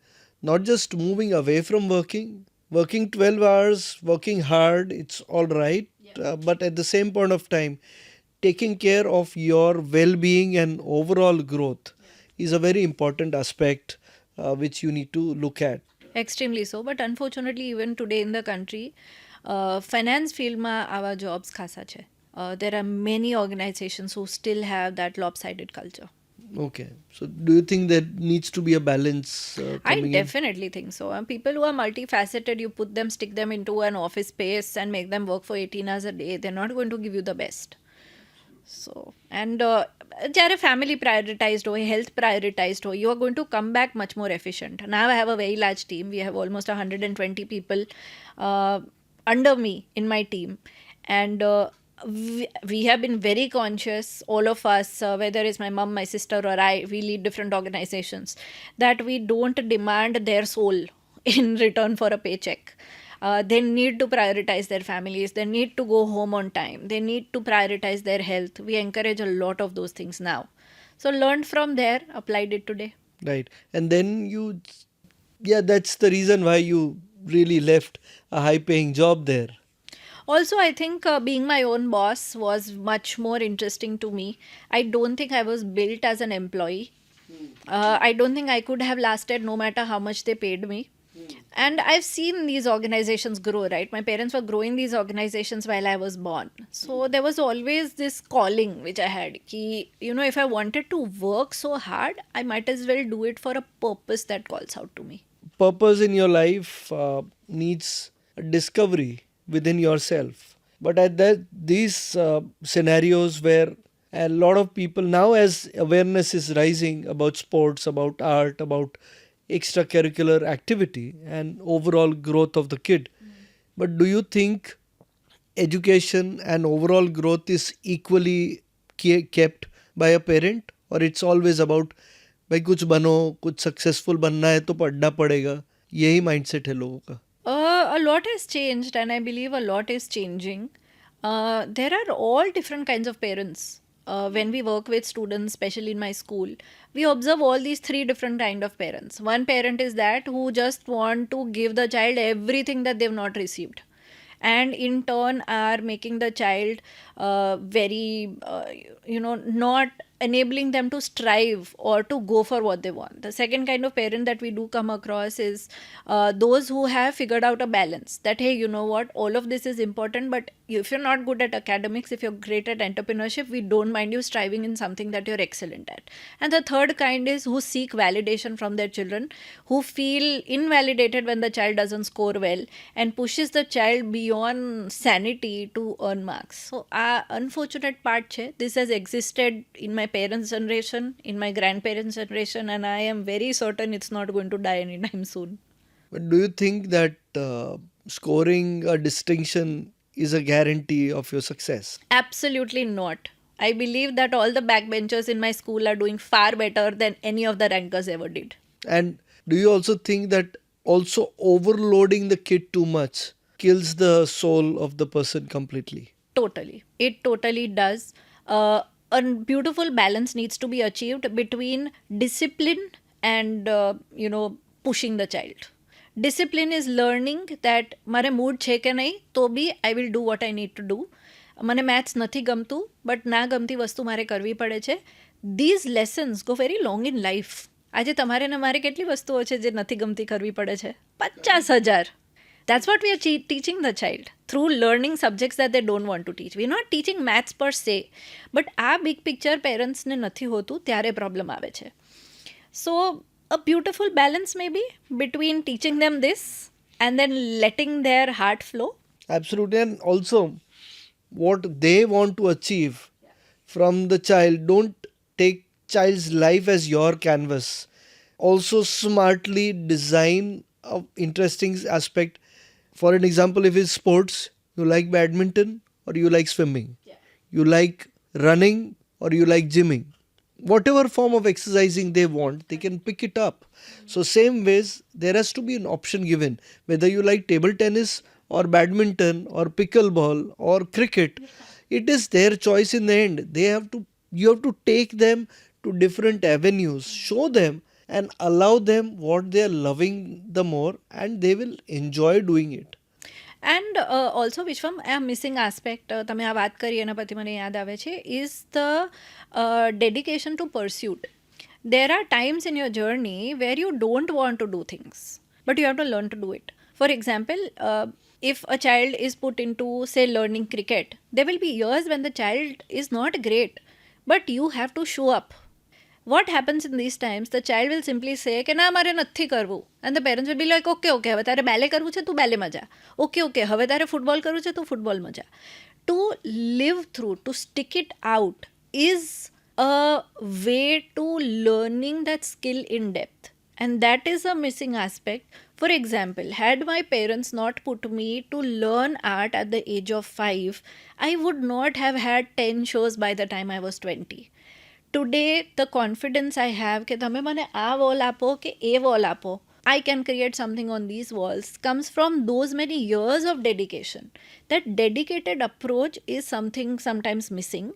not just moving away from working 12 hours, working hard, it's all right. But at the same point of time, taking care of your well-being and overall growth is a very important aspect which you need to look at. Extremely so. But unfortunately, even today in the country, finance field માં આવા jobs ખાસા છે. There are many organizations who still have that lopsided culture. Okay. So do you think there needs to be a balance I coming in? definitely think so. People who are multifaceted, you put them, stick them into an office space and make them work for 18 hours a day, they're not going to give you the best. So, and જ્યારે family prioritized હોય, health prioritized હોય, you are going to come back much more efficient. Now I have a very large team. We have almost 120 people uh, under me in my team. And we have been very conscious, all of us, whether it's my mom, my sister, or I, we lead different organizations, that we don't demand their soul in return for a paycheck. They need to prioritize their families. They need to go home on time. They need to prioritize their health. We encourage a lot of those things now. So, learned from there, applied it today. Right. And then you, yeah, that's the reason why you really left a high paying job there. Also, I think being my own boss was much more interesting to me. I don't think I was built as an employee. I don't think I could have lasted no matter how much they paid me. And I've seen these organizations grow, right? My parents were growing these organizations while I was born. So there was always this calling which I had. Ki, if I wanted to work so hard, I might as well do it for a purpose that calls out to me. Purpose in your life needs a discovery within yourself. But at that, these scenarios where a lot of people now, as awareness is rising about sports, about art, about extracurricular activity, and overall growth of the kid. But do you think education and overall growth is equally kept by a parent, or it's always about भाई कुछ बनो, कुछ successful बनना है तो पढ़ना पड़ेगा, यही माइंडसेट है लोगों का? A lot has changed, and I believe a lot is changing. There are all different kinds of parents. When we work with students, especially in my school, we observe all these three different kind of parents. One parent is that who just want to give the child everything that they've not received, and in turn are making the child very not enabling them to strive or to go for what they want. The second kind of parent that we do come across is those who have figured out a balance, that hey, you know what, all of this is important, but if you're not good at academics, if you're great at entrepreneurship, we don't mind you striving in something that you're excellent at. And the third kind is who seek validation from their children, who feel invalidated when the child doesn't score well, and pushes the child beyond sanity to earn marks. So unfortunate part che, this has existed in my parents' generation, in my grandparents' generation, and I am very certain it's not going to die anytime soon. But do you think that scoring a distinction is a guarantee of your success? Absolutely not. I believe that all the backbenchers in my school are doing far better than any of the rankers ever did. And do you also think that also overloading the kid too much kills the soul of the person completely? Totally. It totally does. A beautiful balance needs to be achieved between discipline and, pushing the child. Discipline is learning that મારે mood છે કે નહીં તો બી I will do what I need to do. મને maths નથી ગમતું, but ના ગમતી વસ્તુ મારે કરવી પડે છે. These lessons go very long in life. આજે તમારે ને મારે કેટલી વસ્તુઓ છે જે નથી ગમતી કરવી પડે છે? 50,000. That's what we are teaching the child through learning subjects that they don't want to teach. We're not teaching maths per se, but આ big picture parents ne નથી હોતું ત્યારે problem આવે છે. So a beautiful balance maybe between teaching them this and then letting their heart flow. Absolutely. And also, what they want to achieve from the child, don't take child's life as your canvas. Also, smartly design a interesting aspect. For an example, if it's sports, you like badminton or you like swimming, you like running or you like gymming. Whatever form of exercising they want, they can pick it up. So same ways, there has to be an option given, whether you like table tennis or badminton or pickleball or cricket. It is their choice in the end. You have to take them to different avenues, show them and allow them what they are loving the more, and they will enjoy doing it. And also, Vishwam, a missing aspect, તમે આ વાત કરી એના પરથી મને યાદ આવે છે, is the dedication to pursuit. There are times in your journey where you don't want to do things, but you have to learn to do it. For example, if a child is put into, say, learning cricket, there will be years when the child is not great, but you have to show up. what happens in these times, the child will simply say કે ના મારે નથી કરવું, and the parents will be like okay okay હવે તારે બેલે કરવું છે તું બેલેમાં જા, okay okay હવે તારે ફૂટબોલ કરવું છે તું ફૂટબોલમાં જા. To live through, to stick it out is a way to learning that skill in depth, and that is a missing aspect. For example, had my parents not put me to learn art at the age of 5, I would not have had 10 shows by the time I was 20. Today the confidence I have કે તમે મને આ wall આપો કે એ wall આપો, I can create something on these walls, comes from those many years of dedication. That dedicated approach is something sometimes missing,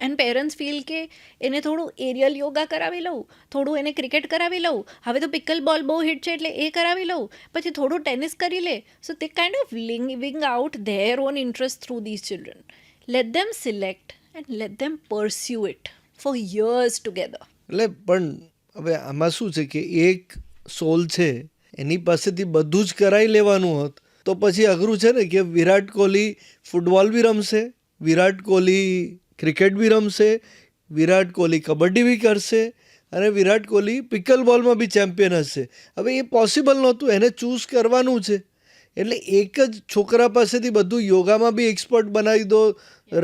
and parents feel કે એને થોડું એરિયલ યોગા કરાવી લઉં, થોડું એને ક્રિકેટ કરાવી લઉં, હવે તો પિકલ બોલ બહુ હિટ છે એટલે એ કરાવી લઉં, પછી થોડું ટેનિસ કરી લે. So they kind of living out their own interest through these children. Let them select and let them pursue it for years together. એટલે પણ હવે આમાં શું છે કે એક સોલ છે એની પાસેથી બધું જ કરાવી લેવાનું હોત તો પછી અઘરું છે ને કે વિરાટ કોહલી ફૂટબોલ બી રમશે, વિરાટ કોહલી ક્રિકેટ બી રમશે, વિરાટ કોહલી કબડ્ડી બી કરશે અને વિરાટ કોહલી પિકલ બોલમાં બી ચેમ્પિયન હશે. હવે એ પોસિબલ નહોતું, એને ચૂઝ કરવાનું છે. એટલે એક જ છોકરા પાસેથી બધું યોગામાં બી એક્સપર્ટ બનાવી દો,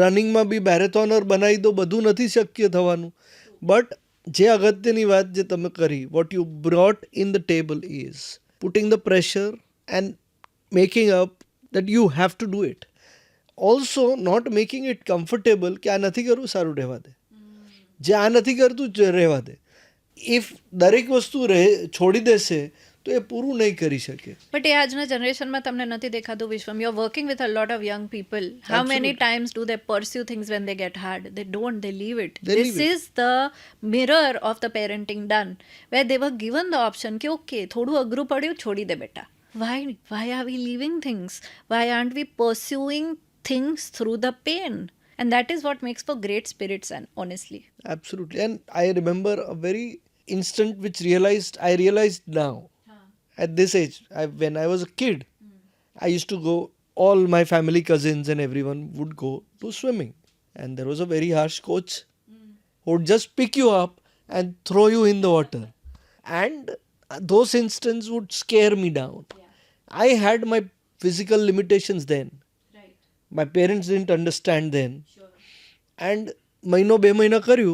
રનિંગમાં બી મેરેથોનર બનાવી દો, બધું નથી શક્ય થવાનું. બટ જે અગત્યની વાત જે તમે કરી, what you brought in the table is putting the pressure and making up that you have to do it. Also not making it comfortable કે આ નથી કરવું સારું રહેવા દે, જે આ નથી કરતું રહેવા દે. ઇફ દરેક વસ્તુ છોડી દેશે તો એ પૂરું નહીં કરી શકે. બટ એ આજના જનરેશનમાં તમને નથી દેખાતું Vishwam. You are working with a lot of young people. How many times do they pursue things when they get hard? They don't, they leave it. This is the mirror of the parenting done, where they were given the option કે okay થોડું અઘરું પડ્યું છોડી દે બેટા. Why are we leaving things? Why aren't we pursuing things through the pain? And that is what makes for great spirits, and honestly. Absolutely. And I remember a very instant which I realized now. At this age, when I was a kid, I used to go, all my family cousins and everyone would go to swimming. And there was a very harsh coach who would just pick you up and throw you in the water. And those instances would scare me down. I had my physical limitations then. Right. My parents didn't understand then. Sure. And મહિનો બે મહિના કર્યું,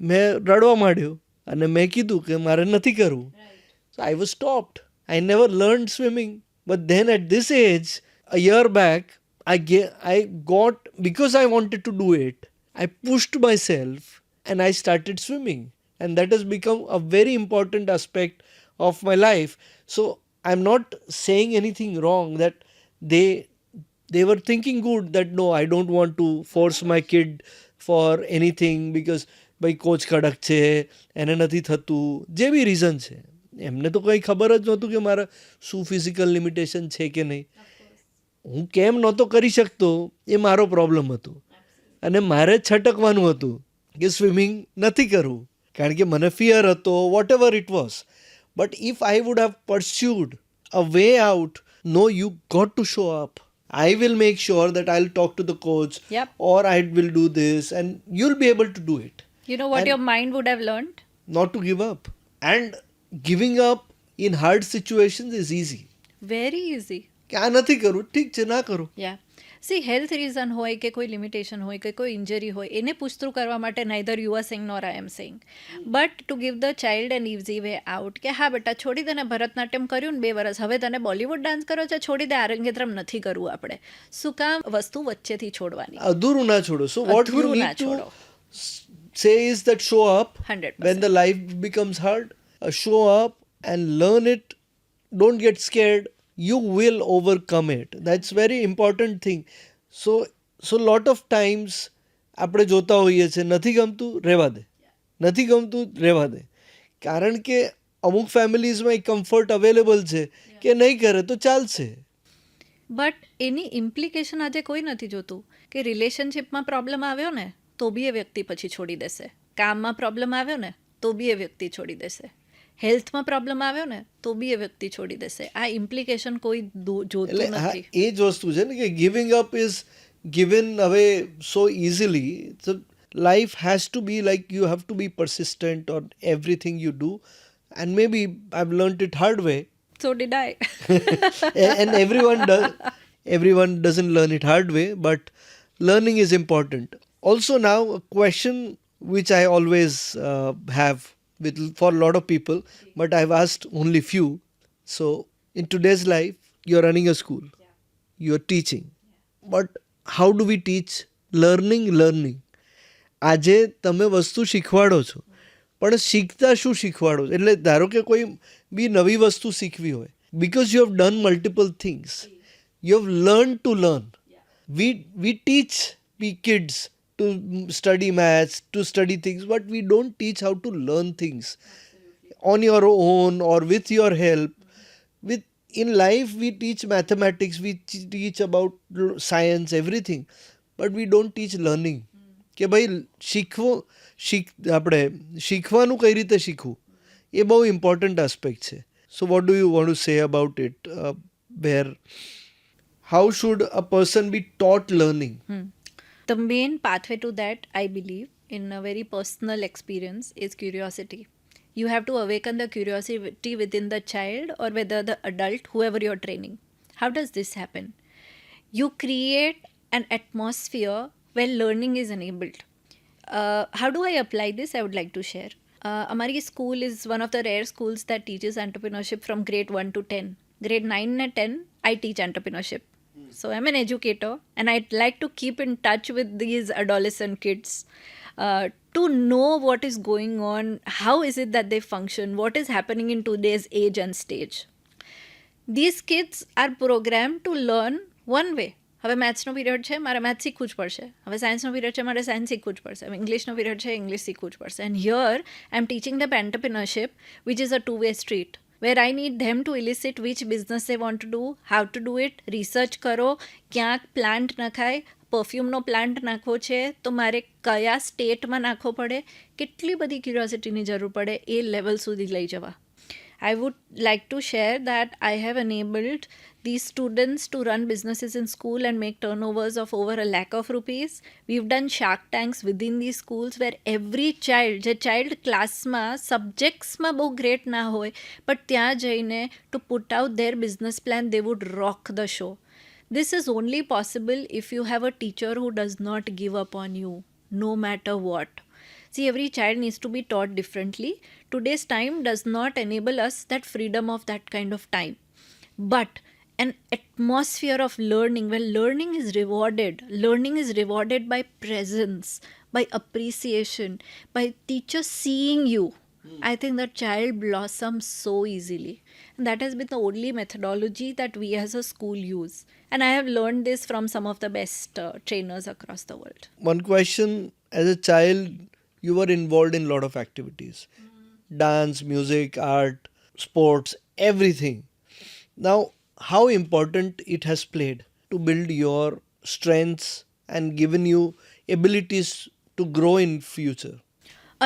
મેં રડવા માંડ્યો અને મેં કીધું કે મારે નથી કરવું. So I was stopped. I never learned swimming. But then at this age, a year back, I got, because I wanted to do it, I pushed myself and I started swimming. And that has become a very important aspect of my life. So I'm not saying anything wrong, that they were thinking good that no, I don't want to force my kid for anything because by coach કડક છે, એને નથી થતું, જે બી reason છે. એમને તો કંઈ ખબર જ નહોતું કે મારા શું ફિઝિકલ લિમિટેશન છે કે નહીં. હું કેમ નહોતો કરી શકતો એ મારો પ્રોબ્લેમ હતો અને મારે છટકવાનું હતું કે સ્વિમિંગ નથી કરવું કારણ કે મને ફિયર હતો, whatever it was. But if I would have pursued a way out, no, you got to show up. I will make sure that I'll talk to the coach. Yep. Or I will do this and you'll be able to do it. You know what and your mind would have learned? Not to give up. And giving up in hard situations is easy. Very easy. કે આ નથી કરવું, ઠીક છે, ના કરો. Yeah. See, health reason હોય કે કોઈ limitation હોય કે કોઈ injury હોય, એને પૂછતું કરવા માટે neither you are saying nor I am saying. But to give the child an easy way out કે હા બેટા છોડી દે ને, ભરતનાટ્યમ કર્યું ને 2 વર્ષ, હવે તને બોલિવૂડ ડાન્સ કરો છે, છોડી દે, આરંગેત્રમ નથી કરવું આપણે. શું કામ વસ્તુ વચ્ચેથી છોડવાની? અધૂરું ના છોડો. So what you need to say is that show up 100%. when the life becomes hard. Show up and learn it. Don't get scared. You will overcome it. That's very important thing. So lot of times આપણે જોતા હોઈએ છીએ, નથી ગમતું રહેવા દે, નથી ગમતું રહેવા દે, કારણ કે અમુક ફેમિલીઝમાં એક કમ્ફર્ટ અવેલેબલ છે કે નહીં કરે તો ચાલશે. બટ એની ઇમ્પ્લિકેશન આજે કોઈ નથી જોતું કે રિલેશનશિપમાં પ્રોબ્લેમ આવ્યો ને તો બી એ વ્યક્તિ પછી છોડી દેશે, કામમાં પ્રોબ્લેમ આવ્યો ને તો બી એ વ્યક્તિ છોડી દેશે, હેલ્થમાં પ્રોબ્લેમ આવ્યો ને તો બી એ વ્યક્તિ છોડી દેશે. આ ઇમ્પ્લિકેશન કોઈ જોતું નથી. એ જ વસ્તુ છે ને કે giving up is given away so easily. So life has to be like you have to be persistent on everything you do. And maybe I've learned it hard way. So did I. And everyone doesn't learn it hard way, but learning is important. Also, now a question which I always have with for a lot of people, but I've asked only few. So in today's life, you're running a school, you're teaching, but how do we teach learning? આજે તમે વસ્તુ શીખવાડો છો, પણ શીખતા શું શીખવાડો છો? એટલે ધારો કે કોઈ બી નવી વસ્તુ શીખવી હોય, because you have done multiple things, you have learned to learn. We teach kids to study maths, to study things, but we don't teach how to learn things on your own or with your help. With in life we teach mathematics, we teach about science, everything, but we don't teach learning. કે ભાઈ આપણે શીખવાનું કઈ રીતે શીખવું, એ બહુ important aspect છે. So what do you want to say about it, where how should a person be taught learning? The main pathway to that, I believe, in a very personal experience, is curiosity. You have to awaken the curiosity within the child or whether the adult, whoever you're training. How does this happen? You create an atmosphere where learning is enabled. How do I apply this? I would like to share. Amari school is one of the rare schools that teaches entrepreneurship from grade 1 to 10. Grade 9 and 10, I teach entrepreneurship. So I'm an educator and I'd like to keep in touch with these adolescent kids to know what is going on, how is it that they function, what is happening in today's age and stage. These kids are programmed to learn one way. હવે મેથ્સનો period છે, મારે maths શીખવું જ પડશે. હવે સાયન્સનો period છે, મારે science શીખવું જ પડશે. હવે ઇંગ્લિશનો પીરિયડ છે, ઇંગ્લિશ શીખવું જ પડશે. And here I am teaching them entrepreneurship, which is a two-way street, where I need them to elicit which business they want to do, how to do it, research કરો, ક્યાંક plant નખાય, પરફ્યુમનો plant નાખવો છે તો મારે કયા સ્ટેટમાં નાખવો પડે, કેટલી બધી ક્યુરિયોસિટીની જરૂર પડે એ લેવલ સુધી લઈ જવા. I would like to share that I have enabled these students to run businesses in school and make turnovers of over 1,00,000 rupees. We've done Shark Tanks within these schools where every child, જે child classમાં subjectsમાં બહુ great ના હોય, but ત્યાં જઈને to put out their business plan, they would rock the show. This is only possible if you have a teacher who does not give up on you, no matter what. See, every child needs to be taught differently. Today's time does not enable us that freedom of that kind of time. But an atmosphere of learning, where learning is rewarded by presence, by appreciation, by teachers seeing you. I think that child blossoms so easily. And that has been the only methodology that we as a school use. And I have learned this from some of the best trainers across the world. One question, as a child, you were involved in a lot of activities. Dance, music, art, sports, everything. Now, how important it has played to build your strengths and given you abilities to grow in future?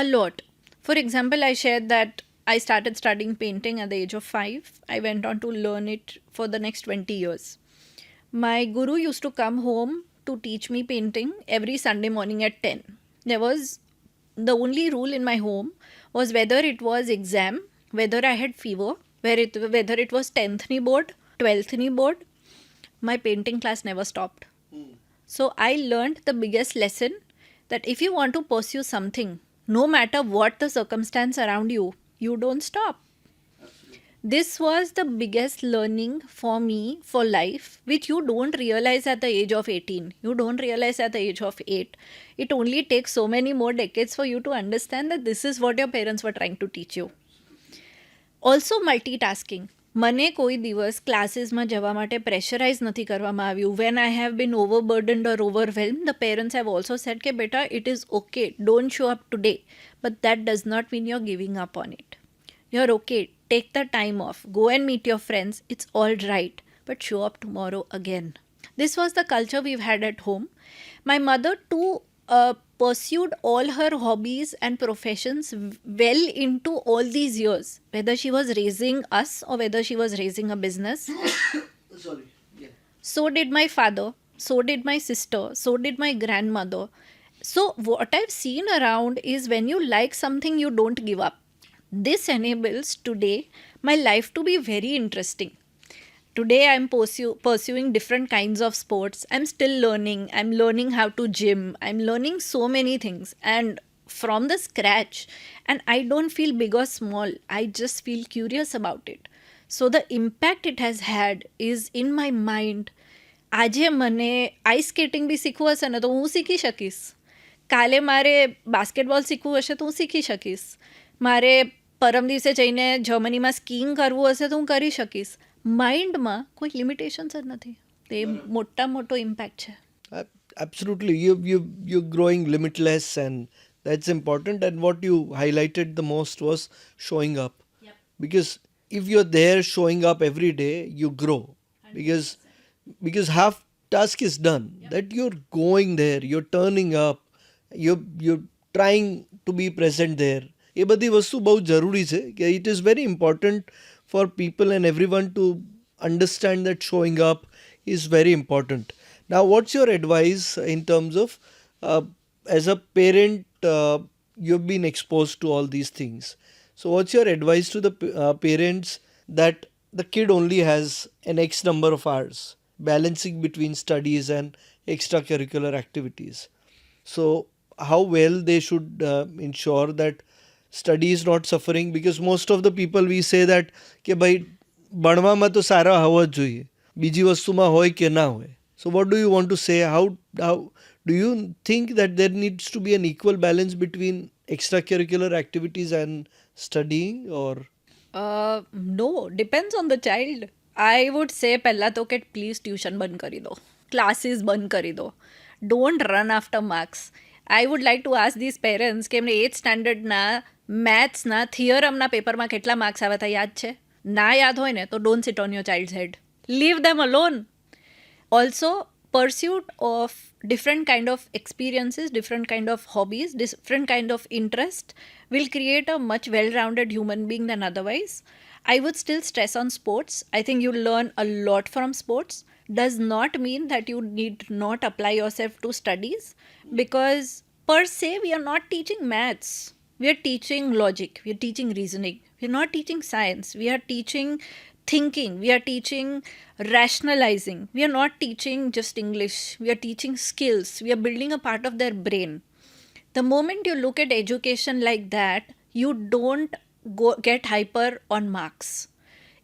A lot. For example, I shared that I started studying painting at the age of 5. I went on to learn it for the next 20 years. My guru used to come home to teach me painting every Sunday morning at 10. There was the only rule in my home was whether it was exam, whether I had fever, whether it was 10th ni board, 12th ni board, my painting class never stopped. So I learned the biggest lesson that if you want to pursue something, no matter what the circumstance around you, you don't stop. This was the biggest learning for me for life, which you don't realize at the age of 18. You don't realize at the age of 8. It only takes so many more decades for you to understand that this is what your parents were trying to teach you. Also, multitasking. મને કોઈ દિવસ ક્લાસીસમાં જવા માટે pressurise નથી કરવામાં આવ્યું. When I have been overburdened or overwhelmed, the parents have also said કે બેટા, it is okay, don't show up today. But that does not mean you're giving up on it. You're okay, take the time off, go and meet your friends, it's all right, but show up tomorrow again. This was the culture we've had at home. My mother too pursued all her hobbies and professions well into all these years, whether she was raising us or whether she was raising a business. So did my father, so did my sister, so did my grandmother. So, what I've seen around is when you like something, you don't give up. This enables today my life to be very interesting. Today, I'm pursuing different kinds of sports. I'm still learning. I'm learning how to gym. I'm learning so many things. And from the scratch, and I don't feel big or small, I just feel curious about it. So, the impact it has had is in my mind. આજે મને ice skating બી શીખવું હશે ને તો હું શીખી શકીશ. કાલે મારે બાસ્કેટબોલ શીખવું હશે તો હું શીખી શકીશ. મારે પરમ દિવસે જઈને જર્મનીમાં સ્કીઈંગ કરવું હશે તો હું કરી શકીશ. માઇન્ડમાં કોઈ લિમિટેશન્સ જ નથી. તે મોટા મોટો ઇમ્પેક્ટ છે. Absolutely, you're growing limitless, and that's important. And what you highlighted the most was showing up, because if you're there showing up every day, you grow. Because half task is done. That you're going there, you're turning up, you're trying to be present there. એ બધી વસ્તુ બહુ જરૂરી છે કે it is very important for people and everyone to understand that showing up is very important. Now, what's your advice in terms of as a parent, you've been exposed to all these things. So, what's your advice to the parents that the kid only has an X number of hours, balancing between studies and extracurricular activities? So, how well they should ensure that study is not suffering, because most of the people we say that કે ભાઈ ભણવામાં તો સારા હોવા જ જોઈએ, બીજી વસ્તુમાં હોય કે ના હોય. So what do you want to say? How do you think that there needs to be an equal balance between extracurricular activities and studying, or? No, depends on the child. I would say પહેલાં તો કે please tuition બંધ કરી દો, classes બંધ કરી દો. Don't run after marks. I would like to ask this parents કે એમને 8th સ્ટાન્ડર્ડના મેથ્સના થિયરમના પેપરમાં કેટલા માર્ક્સ આવ્યા હતા યાદ છે? ના યાદ હોય ને તો don't sit on your child's head. Leave them alone. Also, pursuit of different kind of experiences, different kind of hobbies, different kind of interest will create a much well-rounded human being than otherwise. I would still stress on sports. I think you learn a lot from sports. Does not mean that you need not apply yourself to studies, because per se we are not teaching maths. We are teaching logic. We are teaching reasoning. We are not teaching science. We are teaching thinking. We are teaching rationalizing. We are not teaching just English. We are teaching skills. We are building a part of their brain. The moment you look at education like that, you don't get hyper on marks.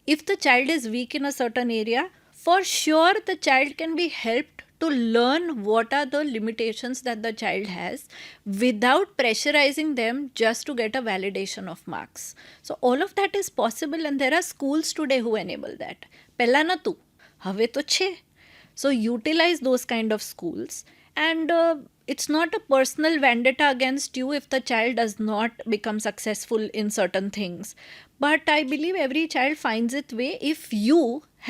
If the child is weak in a certain area, for sure the child can be helped to learn what are the limitations that the child has without pressurizing them just to get a validation of marks. So all of that is possible, and there are schools today who enable that. પહેલા નહોતું, હવે તો છે. So utilize those kind of schools, and it's not a personal vendetta against you if the child does not become successful in certain things. But I believe every child finds its way if you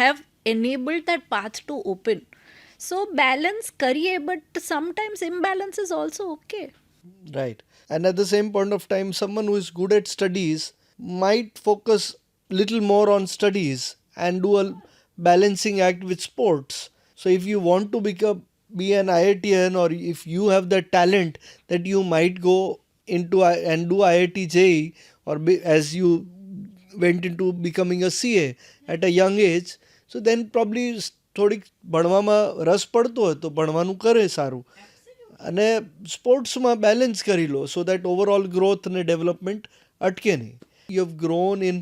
have enabled that path to open. So balance kariye, but sometimes imbalance is also okay. Right. And at the same point of time, someone who is good at studies might focus little more on studies and do a balancing act with sports. So if you want to be an IITian, or if you have that talent that you might go into and do IIT JEE, or as you went into becoming a CA at a young age, so then probably થોડીક ભણવામાં રસ પડતો હોય તો ભણવાનું કરે સારું, અને સ્પોર્ટ્સમાં બેલેન્સ કરી લો, સો દેટ ઓવરઓલ ગ્રોથ અને ડેવલપમેન્ટ અટકે નહીં. You have grown in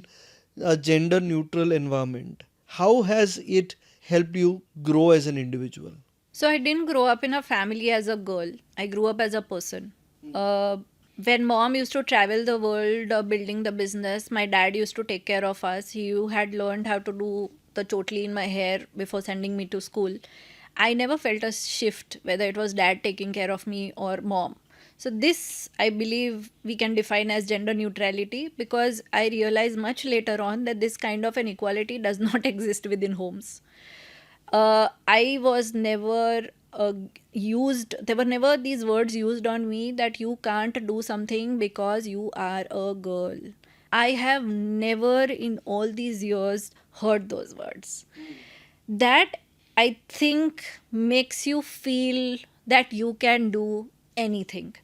a gender neutral environment. How has it helped you grow as an individual? So I didn't grow up in a family as a girl. I grew up as a person. When mom used to travel the world building the business, my dad used to take care of us. He had learned how to do the chotli in my hair before sending me to school. I never felt a shift, whether it was dad taking care of me or mom. So this, I believe, we can define as gender neutrality, because I realized much later on that this kind of an equality does not exist within homes. I was never there were never these words used on me that you can't do something because you are a girl. I have never in all these years heard those words. That, I think, makes you feel that you can do anything.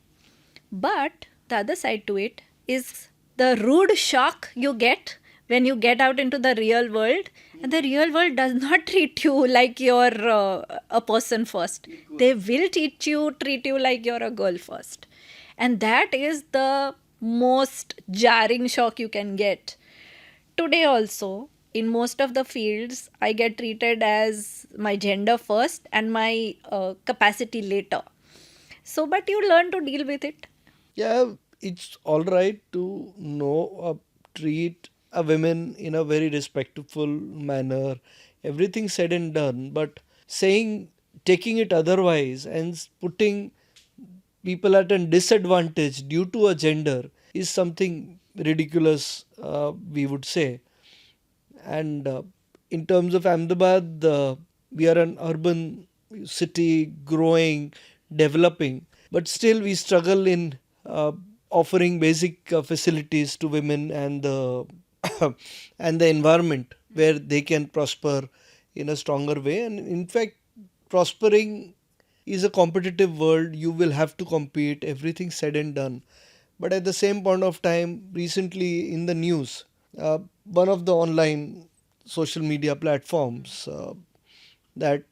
But the other side to it is the rude shock you get when you get out into the real world, and the real world does not treat you like you're a person first. They will treat you like you're a girl first. And that is the most jarring shock you can get. Today also, in most of the fields, I get treated as my gender first and my capacity later. So, but you learn to deal with it. Yeah, it's all right to treat a women in a very respectful manner. Everything said and done, but saying taking it otherwise and putting people at a disadvantage due to a gender is something ridiculous, we would say. And in terms of Ahmedabad, we are an urban city, growing, developing, but still we struggle in uh, offering basic facilities to women and the and the environment where they can prosper in a stronger way. And in fact, prospering is a competitive world. You will have to compete. Everything said and done. But at the same point of time, recently in the news, one of the online social media platforms that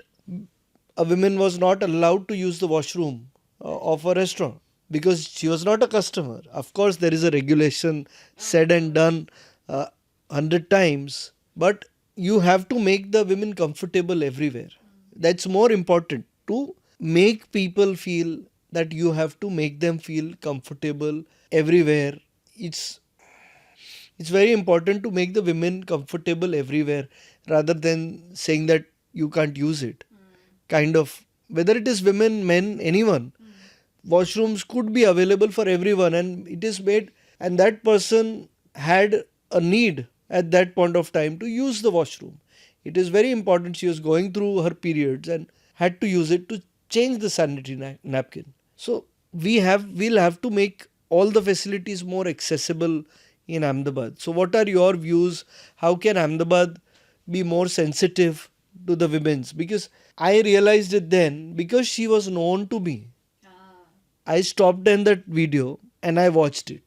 a woman was not allowed to use the washroom of a restaurant because she was not a customer. Of course, there is a regulation said and done 100 times, but you have to make the women comfortable everywhere. That's more important to make people feel that you have to make them feel comfortable everywhere. It's it's very important to make the women comfortable everywhere rather than saying that you can't use it. Kind of, whether it is women, men, anyone, washrooms could be available for everyone, and it is made, and that person had a need at that point of time to use the washroom. It is very important. She was going through her periods and had to use it to change the sanitary napkin. So we'll have to make all the facilities more accessible in Ahmedabad. So what are your views? How can Ahmedabad be more sensitive to the women's? Because I realized it then because she was known to me. I stopped in that video and I watched it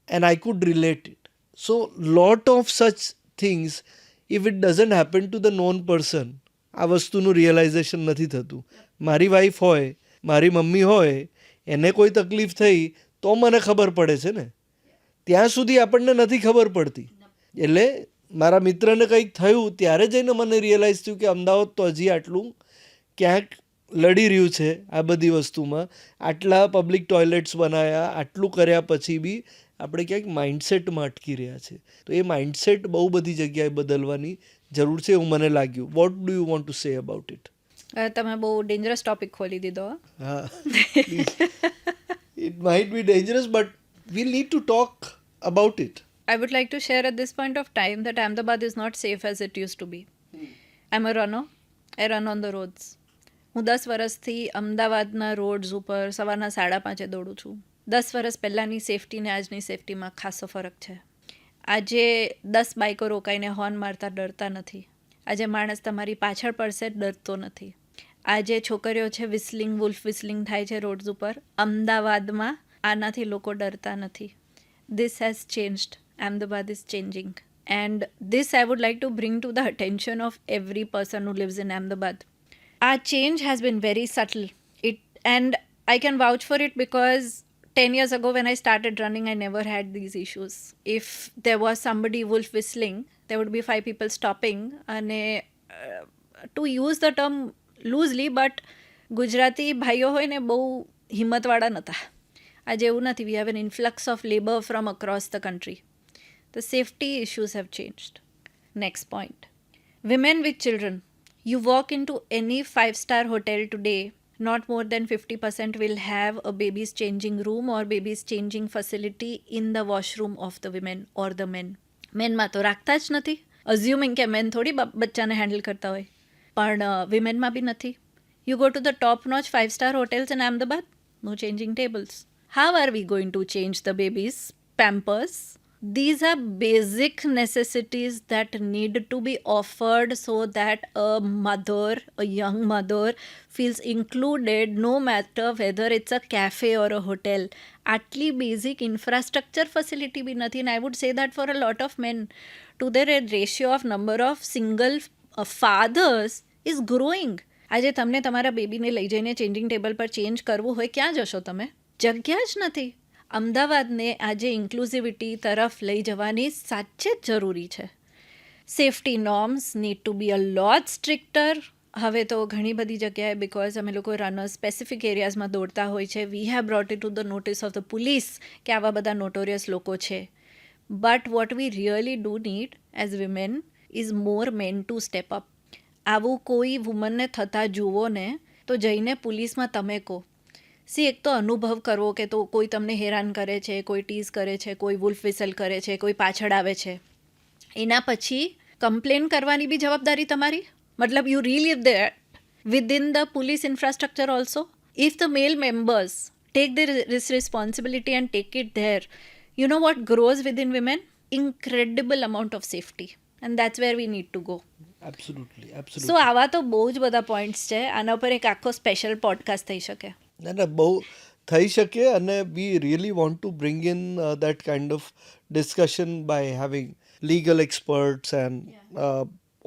and I could relate it. So lot of such things, if it doesn't happen to the known person, આ વસ્તુનું realisation નથી થતું. મારી wife હોય, મારી mummy હોય, એને કોઈ તકલીફ થઈ તો મને ખબર પડે છે ને, ત્યાં સુધી આપણને નથી ખબર પડતી. એટલે મારા મિત્રને કંઈક થયું ત્યારે જઈને મને રિયલાઇઝ થયું કે અમદાવાદ તો હજી આટલું ક્યાંક લડી રહ્યું છે આ બધી વસ્તુમાં. આટલા પબ્લિક ટોયલેટ્સ બનાવ્યા, આટલું કર્યા પછી બી આપણે ક્યાંક માઇન્ડસેટમાં અટકી રહ્યા છે. તો એ માઇન્ડસેટ બહુ બધી જગ્યાએ બદલવાની જરૂર છે એવું મને લાગ્યું. Vote do you want to say about it? તમે બહુ ડેન્જરસ ટોપિક ખોલી દીધો. હા, it might be dangerous, but we'll need to talk about it. I would like to share at this point of time that Ahmedabad is not safe as it used to be. I'm a runner. I run on the roads. હું 10 વર્ષથી અમદાવાદના rods ઉપર સવારના 5:30 દોડું છું. 10 વર્ષ પહેલાંની safety ને આજની સેફટીમાં ખાસો ફરક છે. આજે 10 બાઇકો રોકાઈને હોર્ન મારતા ડરતા નથી. આજે માણસ તમારી પાછળ પડશે ડરતો નથી. આજે છોકરીઓ છે વિસ્લિંગ વુલ્ફ વિસ્લિંગ થાય છે રોડ્સ ઉપર. અમદાવાદમાં આનાથી લોકો ડરતા નથી. This has changed. Ahmedabad is changing. And this I would like to bring to the attention of every person who lives in Ahmedabad. Our change has been very subtle. And I can vouch for it because 10 years ago when I started running, I never had these issues. If there was somebody wolf whistling, there would be 5 people stopping. And to use the term loosely, but Gujarati ભાઈઓ હોય ને બહુ હિંમતવાળા નહોતા. આજે એવું નથી. We have an influx of labor from across the country. The safety issues have changed. Next point. Women with children. You walk into any 5-star hotel today, not more than 50% will have a baby's changing room or baby's changing facility in the washroom of the women or the men. મેનમાં તો રાખતા જ નથી. અઝ્યુમિંગ કે main થોડી બચ્ચાને handle કરતા હોય. પણ વિમેનમાં બી નથી. You go to the top-notch 5-star hotels in Ahmedabad, no changing tables. How are we going to change the baby's pampers these are basic necessities that need to be offered so that a young mother feels included, no matter whether it's a cafe or a hotel. આટલી basic infrastructure facility બી નથી. And I would say that for a lot of men, to their ratio of number of single fathers is growing. આજે તમને તમારા બેબીને લઈ જઈને changing table પર change કરવું હોય, ક્યાં જશો તમે? જગ્યા જ નથી. અમદાવાદને આજે ઇન્ક્લુઝિવિટી તરફ લઈ જવાની સાચે જ જરૂરી છે. Safety norms need to be અ લોટ સ્ટ્રિક્ટર. હવે તો ઘણી બધી જગ્યાએ, બિકોઝ અમે લોકો રનર્સ સ્પેસિફિક એરિયાઝમાં દોડતા હોય છે, we have brought it to the notice of the police કે આવા બધા નોટોરિયસ લોકો છે. But what we really do need as women is more men to step up. આવું કોઈ વુમનને થતાં જુઓ ને તો જઈને પોલીસમાં તમે કહો. એક તો અનુભવ કરવો કે તો કોઈ તમને હેરાન કરે છે, કોઈ ટીઝ કરે છે, કોઈ વુલ્ફ વિસલ કરે છે, કોઈ પાછળ આવે છે, એના પછી કમ્પ્લેન કરવાની બી જવાબદારી તમારી. મતલબ you relieve that within the police infrastructure also. If the male members take this responsibility and take it there, you know what grows within women? Incredible amount of safety, and that's where we need to go. Absolutely. So આવા તો બહુ જ બધા points છે. આના પર એક આખો સ્પેશિયલ પોડકાસ્ટ થઈ શકે. ના બહુ થઈ શકે, અને we really want to bring in that kind of discussion by having legal experts and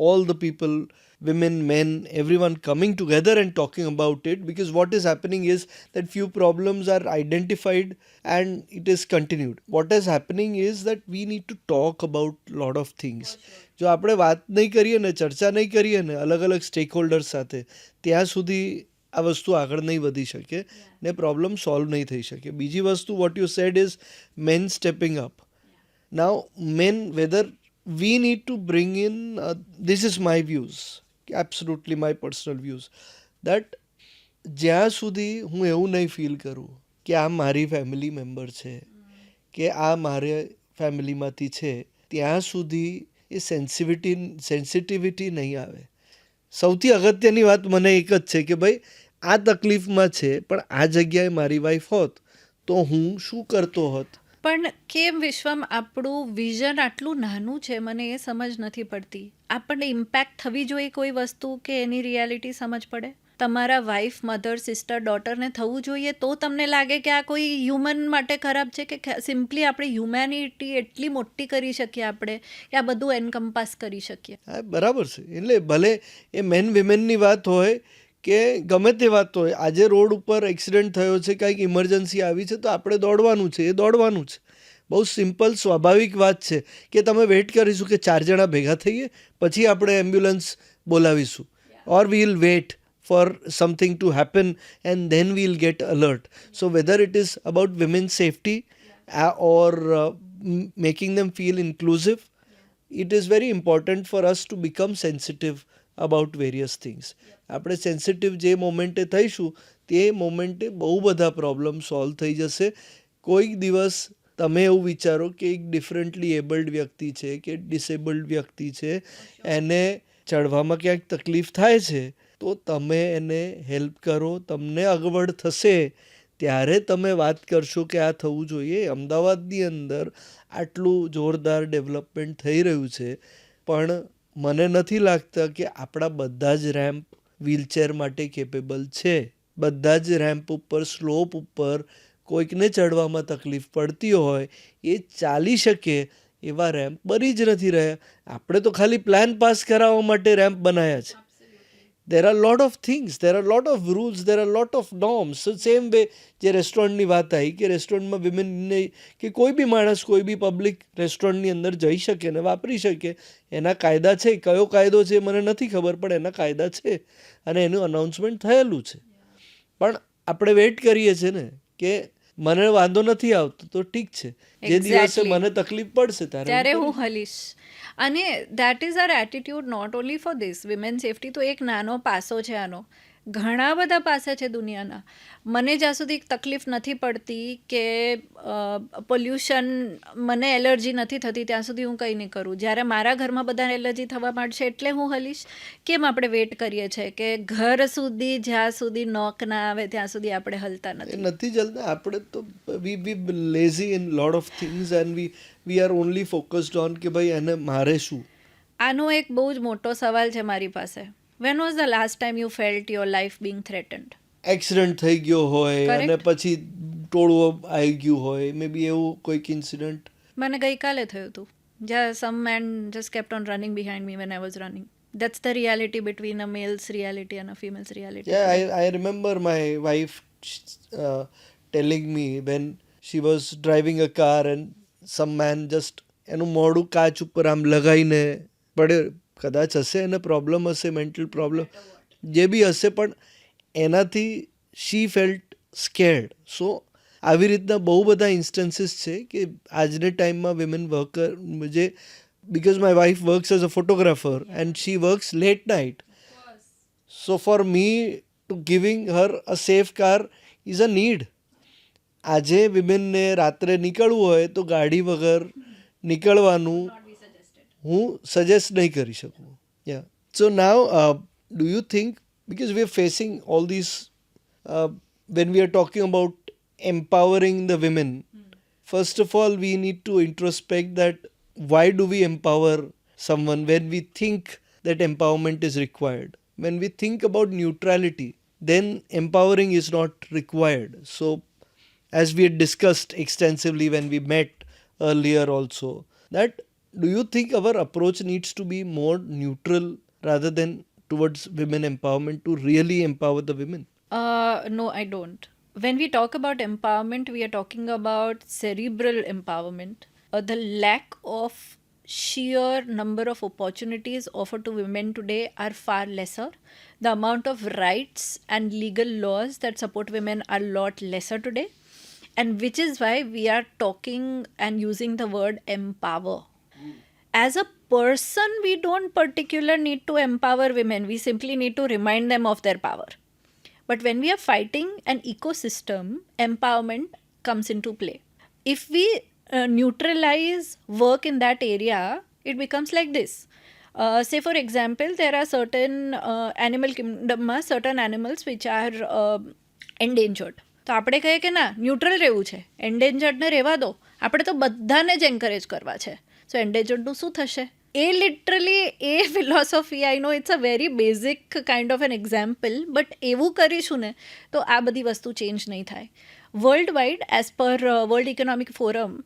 all the people, women, men, everyone coming together and talking about it, because what is happening is that few problems are identified and it is continued. What is happening is that we need to talk about lot of things. જો આપણે વાત નહીં કરીએ ને, ચર્ચા નહીં કરીએ ને અલગ અલગ સ્ટેક હોલ્ડર્સ સાથે, ત્યાં સુધી આ વસ્તુ આગળ નહીં વધી શકે ને પ્રોબ્લેમ સોલ્વ નહીં થઈ શકે. બીજી વસ્તુ, what you said is men stepping up. Now, men, whether we need to bring in, this is my views, absolutely my personal views, that જ્યાં સુધી હું એવું નહીં ફીલ કરું કે આ મારી ફેમિલી મેમ્બર છે કે આ મારે ફેમિલીમાંથી છે, ત્યાં સુધી એ સેન્સિટિવિટી નહીં આવે. સૌથી અગત્યની વાત મને એક જ છે કે ભાઈ આ તકલીફમાં છે, પણ આ જગ્યાએ મારી વાઈફ હોત તો હું શું કરતો હોત. પણ કેમ વિશ્વમ આપણું વિઝન આટલું નાનું છે, મને એ સમજ નથી પડતી. આપણને ઇમ્પેક્ટ થવી જોઈએ કોઈ વસ્તુ કે એની રિયાલિટી સમજ પડે. તમારા વાઈફ, મધર, સિસ્ટર, ડોટરને થવું જોઈએ તો તમને લાગે કે આ કોઈ હ્યુમન માટે ખરાબ છે, કે સિમ્પલી આપણે હ્યુમેનિટી એટલી મોટી કરી શકીએ આપણે કે આ બધું એનકમ્પાસ કરી શકીએ. હા બરાબર છે. એટલે ભલે એ મેન વિમેનની વાત હોય કે ગમે તે વાત હોય, આજે રોડ ઉપર એક્સિડન્ટ થયો છે, કંઈક ઇમરજન્સી આવી છે, તો આપણે દોડવાનું છે, એ દોડવાનું છે. બહુ સિમ્પલ સ્વાભાવિક વાત છે કે તમે વેઇટ કરીશું કે 4 જણા ભેગા થઈએ પછી આપણે એમ્બ્યુલન્સ બોલાવીશું, or we'll wait for something to happen and then we'll get alert. So whether it is about women's safety or making them feel inclusive, it is very important for us to become sensitive about various things. આપણે sensitive જે મોમેન્ટે થઈશું તે મોમેન્ટે બહુ બધા problem solve થઈ જશે. કોઈક દિવસ તમે એવું વિચારો કે એક ડિફરન્ટલી એબલ્ડ વ્યક્તિ છે કે ડિસેબલ્ડ વ્યક્તિ છે, એને ચડવામાં ક્યાંક તકલીફ થાય છે, તો તમે એને હેલ્પ કરો, તમને અગવડ થશે ત્યારે તમે વાત કરશો કે આ થવું જોઈએ. અમદાવાદની અંદર આટલું જોરદાર ડેવલપમેન્ટ થઈ રહ્યું છે, પણ મને નથી લાગતા કે આપણા બધા જ રેમ્પ વ્હીલચેર માટે કેપેબલ છે. બધા જ રેમ્પ ઉપર, સ્લોપ ઉપર કોઈકને ચડવામાં તકલીફ પડતી હોય એ ચાલી શકે એવા રેમ્પ બની જ નથી રહ્યા. આપણે તો ખાલી પ્લાન પાસ કરાવવા માટે રેમ્પ બનાવ્યા છે. there are lot of things, there are lot of rules, there are lot of norms. So same way જે રેસ્ટોરન્ટની વાત આવી કે રેસ્ટોરન્ટમાં વિમેનને કે કોઈ બી માણસ કોઈ બી પબ્લિક રેસ્ટોરન્ટની અંદર જઈ શકે ને વાપરી શકે, એના કાયદા છે. કયો કાયદો છે મને નથી ખબર, પણ એના કાયદા છે અને એનું અનાઉન્સમેન્ટ થયેલું છે. પણ આપણે વેઇટ કરીએ છીએ ને કે મને વાંધો નથી આવતો તો ઠીક છે, જે દિવસે મને તકલીફ પડશે ત્યારે હું હલીશ. અને that is our attitude not only for this women safety. તો એક નાનો પાસો છે આનો, ઘણા બધા પાસે છે દુનિયાના. મને જ્યાં સુધી તકલીફ નથી પડતી કે પોલ્યુશન મને એલર્જી નથી થતી ત્યાં સુધી હું કંઈ નહીં કરું. જ્યારે મારા ઘરમાં બધાને એલર્જી થવા માંડશે એટલે હું હલીશ. કેમ આપણે વેઇટ કરીએ છીએ કે ઘર સુધી જ્યાં સુધી નોક ના આવે ત્યાં સુધી આપણે હલતા એ નથી. નથી ચાલતા. આપણે તો we lazy in lot of things and we are only focused on કે ભાઈ એને મારે શું. આનો એક બહુ જ મોટો સવાલ છે મારી પાસે. When was the last time you felt your life being threatened? Accident થઈ ગયો હોય Correct. અને પછી ટોળું આવી ગયું હોય, મે બી એવું કોઈક ઇન્સિડન્ટ. મને ગઈકાલે થયું હતું જ્યાં some man just kept on running behind me when I was running. That's the reality between a male's reality and a female's reality. Yeah, I remember my wife telling me when she was driving a car and some man just એનું મોઢું કાચ ઉપર આમ લગાવીને પડે. કદાચ હશે એને પ્રોબ્લેમ હશે, મેન્ટલ પ્રોબ્લેમ જે બી હશે, પણ એનાથી શી ફેલ્ટ સ્કેર્ડ. સો આવી રીતના બહુ બધા ઇન્સ્ટન્સીસ છે કે આજના ટાઈમમાં વિમેન વર્કર જે, because my wife works as a photographer and she works late night. So for me to giving her a safe car is a need. આજે વિમેનને રાત્રે નીકળવું હોય તો ગાડી વગર નીકળવાનું હું સજેસ્ટ નહીં કરી શકું. Yeah so now do you think, because we are facing all these when we are talking about empowering the women, first of all we need to introspect that why do we empower someone when we think that empowerment is required. When we think about neutrality, then empowering is not required. So as we had discussed extensively when we met earlier also, that do you think our approach needs to be more neutral rather than towards women empowerment to really empower the women? No, I don't. When we talk about empowerment, we are talking about cerebral empowerment. The lack of sheer number of opportunities offered to women today are far lesser. The amount of rights and legal laws that support women are a lot lesser today. And which is why we are talking and using the word empower. As a person, we don't particularly need to empower women. We simply need to remind them of their power. But when we are fighting an ecosystem, empowerment comes into play. If we neutralize work in that area, it becomes like this. Say for example, there are certain animal kingdom, certain animals which are endangered. તો આપણે કહીએ કે ના, neutral રહેવું છે, એન્ડેન્જર્ડને રહેવા દો, આપણે તો બધાને જ એન્કરેજ કરવા છે. સો એન્ડેન્જર્ડનું શું થશે? એ literally a philosophy, I know it's a very basic kind of an example, but એવું કરીશું ને તો આ બધી વસ્તુ ચેન્જ નહીં થાય. World wide as per world economic forum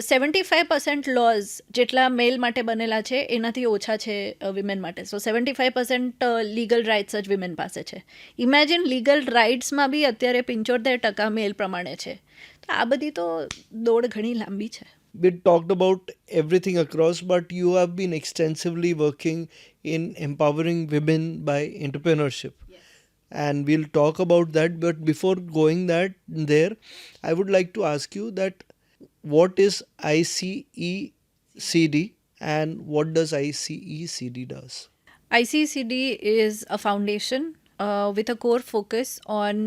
75% lose જેટલા મેલ માટે બનેલા છે એનાથી ઓછા છે વિમેન માટે. સો 75% લીગલ રાઇટ્સ જ વિમેન પાસે છે. ઇમેજિન લીગલ રાઇટ્સમાં બી અત્યારે 75% મેલ પ્રમાણે છે. તો આ બધી તો દોડ ઘણી લાંબી છે. We talked about everything across, but you have been extensively working in empowering women by entrepreneurship. Yes. And we'll talk about that. But before going there, I would like to ask you that what is ICECD and what does ICECD does? ICCD is a foundation with a core focus on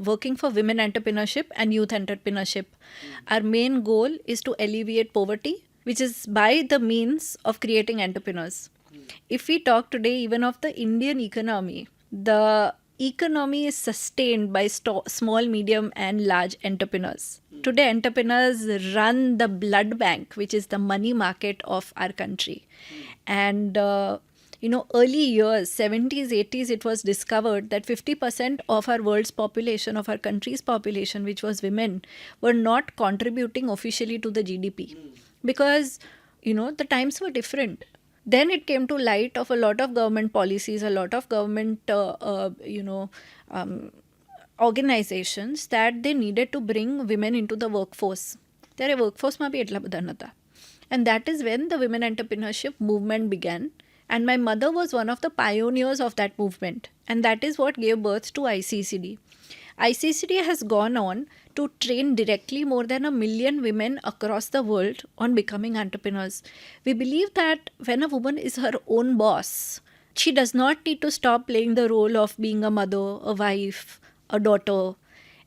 working for women entrepreneurship and youth entrepreneurship. Our main goal is to alleviate poverty, which is by the means of creating entrepreneurs. If we talk today even of the Indian economy, the economy is sustained by small, medium and large entrepreneurs. Today, entrepreneurs run the blood bank, which is the money market of our country. And early years, 70s, 80s, it was discovered that 50% of our world's population, of our country's population, which was women, were not contributing officially to the GDP. Because, the times were different. Then it came to light of a lot of government policies, a lot of government, organizations that they needed to bring women into the workforce. ત્યારે વર્કફોર્સમાં બી એટલા બધા નહોતા. And that is when the women entrepreneurship movement began. And my mother was one of the pioneers of that movement. And that is what gave birth to ICCD. ICCD has gone on to train directly more than 1 million women across the world on becoming entrepreneurs. We believe that when a woman is her own boss, she does not need to stop playing the role of being a mother, a wife, a daughter.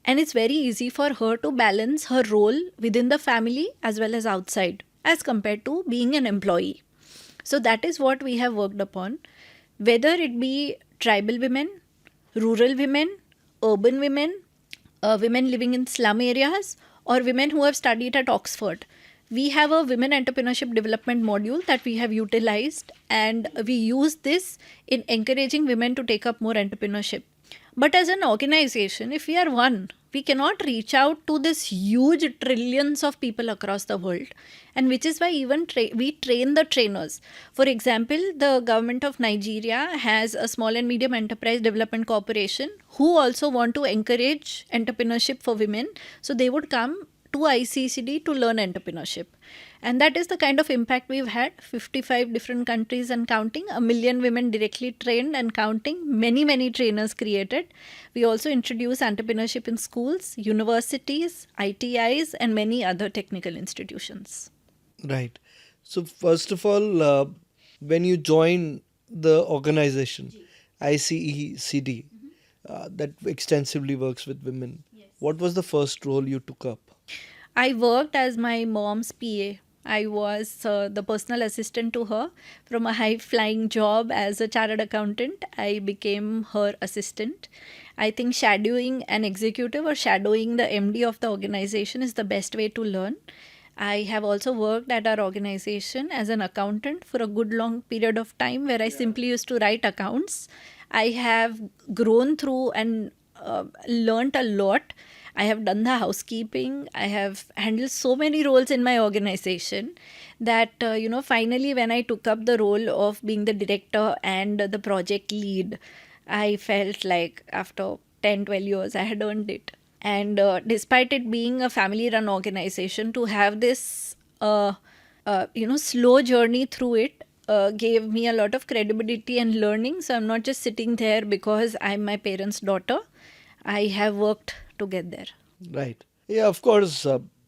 And it's very easy for her to balance her role within the family as well as outside, as compared to being an employee. So that is what we have worked upon. Whether it be tribal women, rural women, urban women, women living in slum areas, or women who have studied at Oxford. We have a women entrepreneurship development module that we have utilized, and we use this in encouraging women to take up more entrepreneurship. But as an organization, if we are one, we cannot reach out to this huge trillions of people across the world, and which is why even we train the trainers. For example, the government of Nigeria has a small and medium enterprise development corporation who also want to encourage entrepreneurship for women, so they would come to ICCD to learn entrepreneurship. And that is the kind of impact we've had. 55 different countries and counting, 1 million women directly trained and counting, many trainers created. We also introduce entrepreneurship in schools, universities, ITIs, and many other technical institutions. Right. So, first of all, when you join the organization, ICECD, that extensively works with women, what was the first role you took up? I worked as my mom's PA. I was the personal assistant to her. From a high flying job as a chartered accountant, I became her assistant. I think shadowing an executive or shadowing the MD of the organization is the best way to learn. I have also worked at our organization as an accountant for a good long period of time, where I simply used to write accounts. I have grown through and learnt a lot. I have done the housekeeping. I have handled so many roles in my organization that, finally, when I took up the role of being the director and the project lead, I felt like after 10, 12 years, I had earned it. And despite it being a family run organization, to have this, slow journey through it gave me a lot of credibility and learning. So I'm not just sitting there because I'm my parents' daughter. I have worked to get there. Right. Yeah, of course.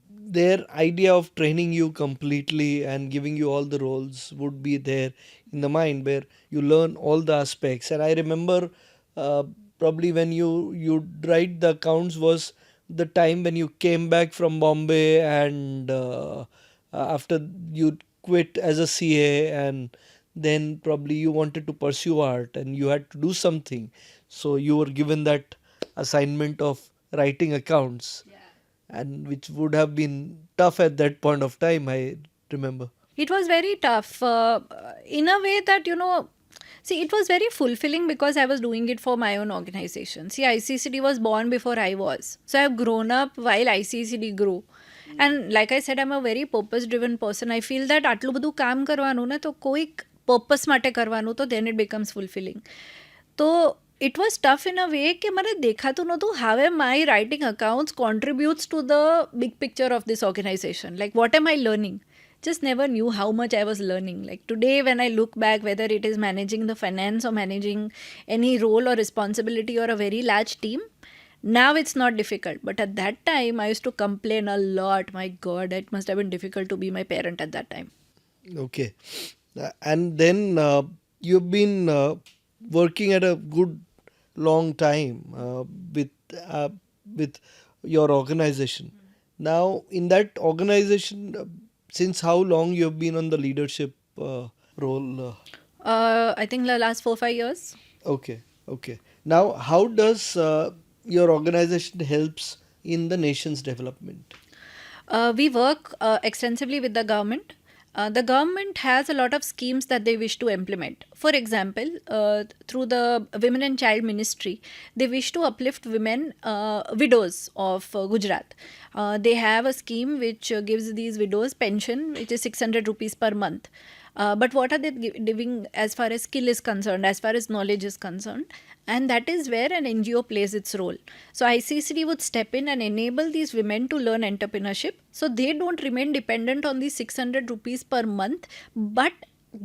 Their idea of training you completely and giving you all the roles would be there in the mind, where you learn all the aspects. And I remember uh, probably when you write the accounts was the time when you came back from Bombay, and after you quit as a CA, and then probably you wanted to pursue art and you had to do something. So you were given that assignment of writing accounts, and which would have been tough at that point of time, I remember. It was very tough in a way that, see, it was very fulfilling because I was doing it for my own organization. See, ICCD was born before I was. So I have grown up while ICCD grew. And like I said, I'm a very purpose driven person. I feel that આટલું બધું કામ કરવાનું ને તો કોઈક purpose માટે કરવાનું, તો then it becomes fulfilling. તો it was tough in a way કે મને દેખાતું નહોતું how am I writing accounts contributes to the big picture of this organization. Like, what am I learning? Just never knew how much I was learning. Like today, when I look back, whether it is managing the finance or managing any role or responsibility or a very large team, now it's not difficult. But at that time, I used to complain a lot. My God, it must have been difficult to be my parent at that time. Okay. And then you've been working at a good long time with your organization. Now, in that organization, since how long you have been on the leadership role? I think the last 4-5 years. Okay. Now, how does your organization helps in the nation's development? We work extensively with the government. The government has a lot of schemes that they wish to implement. For example, through the Women and Child Ministry, they wish to uplift women, widows of Gujarat. They have a scheme which gives these widows pension, which is 600 rupees per month. But what are they giving as far as skill is concerned, as far as knowledge is concerned? And that is where an NGO plays its role. So ICCD would step in and enable these women to learn entrepreneurship, so they don't remain dependent on these 600 rupees per month, but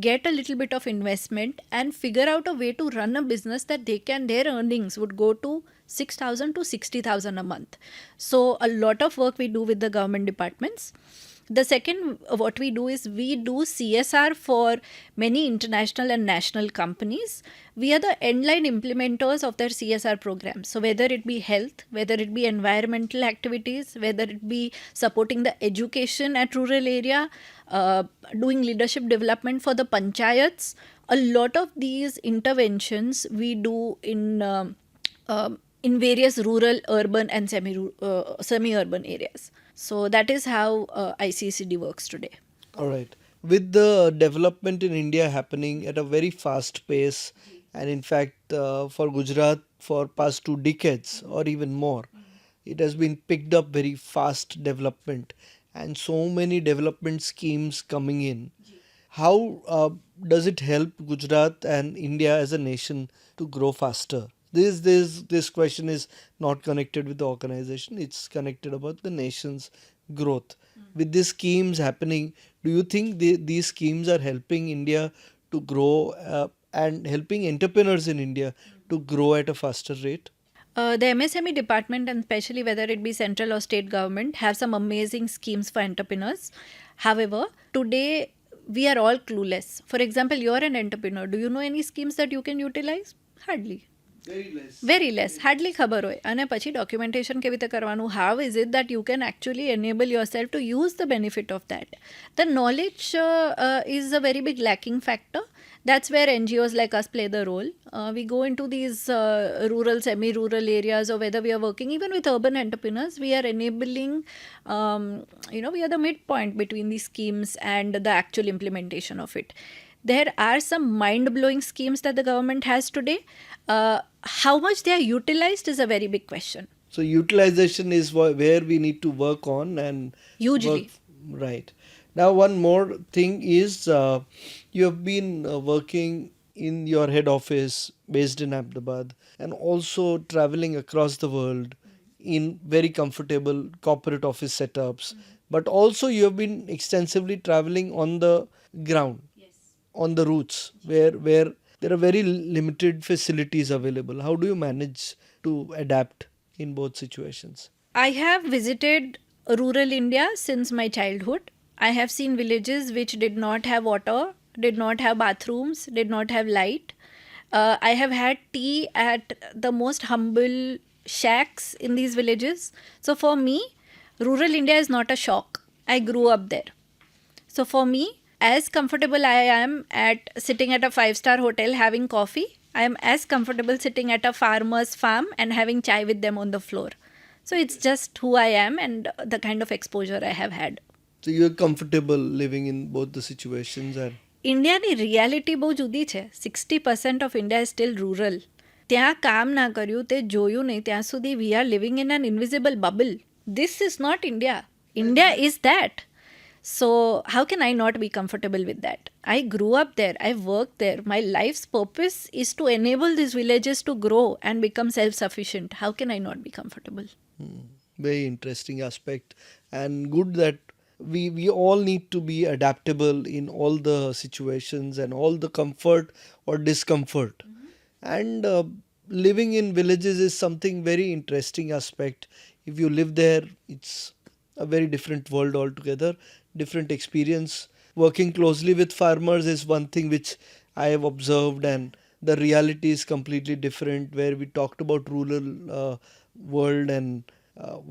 get a little bit of investment and figure out a way to run a business that their earnings would go to 6,000 to 60,000 a month. So a lot of work we do with the government departments. The second, what we do is we do CSR for many international and national companies. We are the endline implementers of their CSR programs. So whether it be health, whether it be environmental activities, whether it be supporting the education at rural area, doing leadership development for the panchayats, a lot of these interventions we do in various rural, urban, and semi-urban areas. So that is how ICCD works today. All right. With the development in India happening at a very fast pace, and in fact, for Gujarat, for past 2 decades or even more, it has been picked up very fast development, and so many development schemes coming in. How does it help Gujarat and India as a nation to grow faster? This question is not connected with the organization. It's connected about the nation's growth. With these schemes happening, do you think these schemes are helping India to grow and helping entrepreneurs in India to grow at a faster rate? The MSME department, and especially whether it be central or state government, have some amazing schemes for entrepreneurs. However, today we are all clueless. For example, you're an entrepreneur. Do you know any schemes that you can utilize? Hardly. Very less. Hardly ખબર હોય. અને પછી documentation કેવી રીતે કરવાનું? How is it that you can actually enable yourself to use the benefit of that? The knowledge is a very big lacking factor. That's where NGOs like us play the role. We go into these rural, semi-rural areas, or whether we are working even with urban entrepreneurs, we are enabling, we are the midpoint between these schemes and the actual implementation of it. There are some mind-blowing schemes that the government has today. How much they are utilized is a very big question. So utilization is where we need to work on and Hugely. Right. Now, one more thing is you have been working in your head office based in Ahmedabad and also traveling across the world in very comfortable corporate office setups. But also you have been extensively traveling on the ground, on the routes where there are very limited facilities available. How do you manage to adapt in both situations? I have visited rural India since my childhood. I have seen villages which did not have water, did not have bathrooms, did not have light. I have had tea at the most humble shacks in these villages. So for me, rural India is not a shock. I grew up there. So for me, as comfortable I am at sitting at a 5-star hotel having coffee, I am as comfortable sitting at a farmer's farm and having chai with them on the floor. So it's just who I am and the kind of exposure I have had. So you're comfortable living in both the situations and ઇન્ડિયાની reality બહુ જુદી છે. 60% of India is still rural. ત્યાં કામ ના કર્યું, તે જોયું નહીં, ત્યાં સુધી we are living in an invisible bubble. This is not India. India is that. So how can I not be comfortable with that? I grew up there. I worked there. My life's purpose is to enable these villages to grow and become self-sufficient. How can I not be comfortable? Very interesting aspect, and good that we all need to be adaptable in all the situations and all the comfort or discomfort. And living in villages is something very interesting aspect. If you live there, it's a very different world altogether, different experience. Working closely with farmers is one thing which I have observed, and the reality is completely different. Where we talked about rural world, and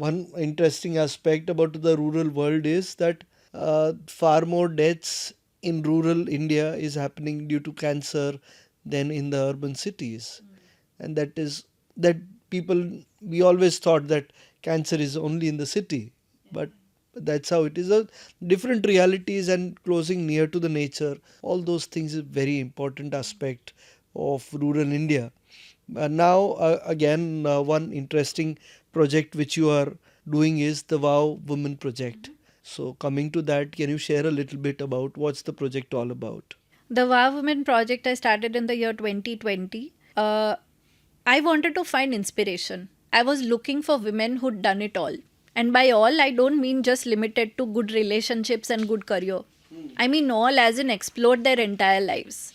one interesting aspect about the rural world is that far more deaths in rural India is happening due to cancer than in the urban cities. And that people, we always thought that cancer is only in the city, but that's how it is. Different realities and closing near to the nature, all those things is very important aspect of rural India. Now again, one interesting project which you are doing is the Wow Women project. So coming to that, can you share a little bit about what's the project all about? The Wow Women project I started in the year 2020. I wanted to find inspiration. I was looking for women who'd done it all. And by all, I don't mean just limited to good relationships and good career. I mean all as in explored their entire lives.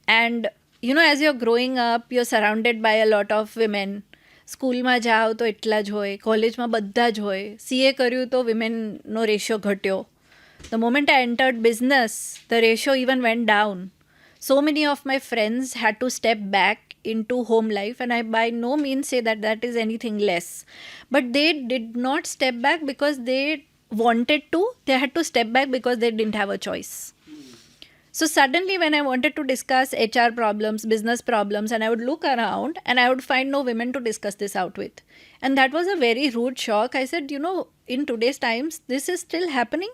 And as you're growing up, you're surrounded by a lot of women. સ્કૂલમાં જાઓ તો એટલા જ હોય, કોલેજમાં બધા જ હોય. CA કર્યું તો વિમેનનો રેશિયો ઘટ્યો. The moment I entered business, the ratio even went down. So many of my friends had to step back into home life, and I by no means say that that is anything less. But they did not step back because they wanted to, they had to step back because they didn't have a choice. So suddenly, when I wanted to discuss HR problems, business problems, and I would look around and I would find no women to discuss this out with. And that was a very rude shock. I said, in today's times, this is still happening.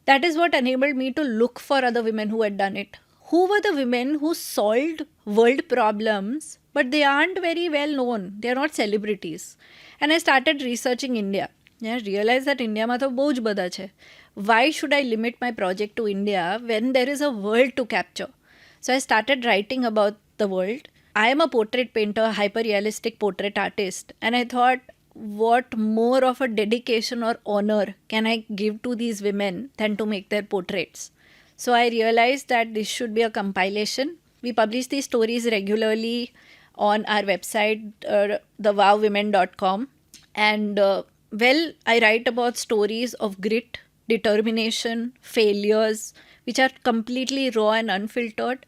That is what enabled me to look for other women who had done it. Who were the women who solved world problems, but they aren't very well known? They are not celebrities. And I started researching India. I realized that India માં તો બહુ જ બધા છે. Why should I limit my project to India when there is a world to capture? So I started writing about the world. I am a portrait painter, hyper realistic portrait artist, and I thought, what more of a dedication or honor can I give to these women than to make their portraits? So I realized that this should be a compilation. We publish these stories regularly on our website, thewowwomen.com. And I write about stories of grit, determination, failures, which are completely raw and unfiltered.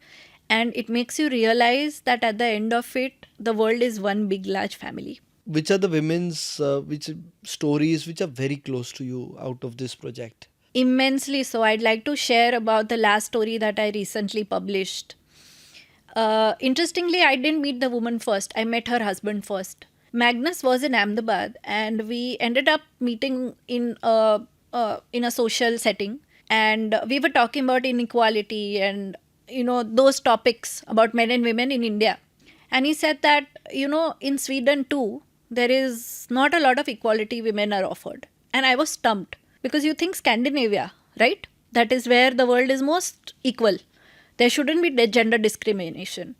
And it makes you realize that at the end of it, the world is one big, large family. Which are the women's which stories which are very close to you out of this project? Immensely so. I'd like to share about the last story that I recently published. Interestingly, I didn't meet the woman first. I met her husband first. Magnus was in Ahmedabad, and we ended up meeting in a social setting, and we were talking about inequality and those topics about men and women in India. And he said that in Sweden too there is not a lot of equality women are offered, and I was stumped because you think Scandinavia, right? That is where the world is most equal. There shouldn't be gender discrimination.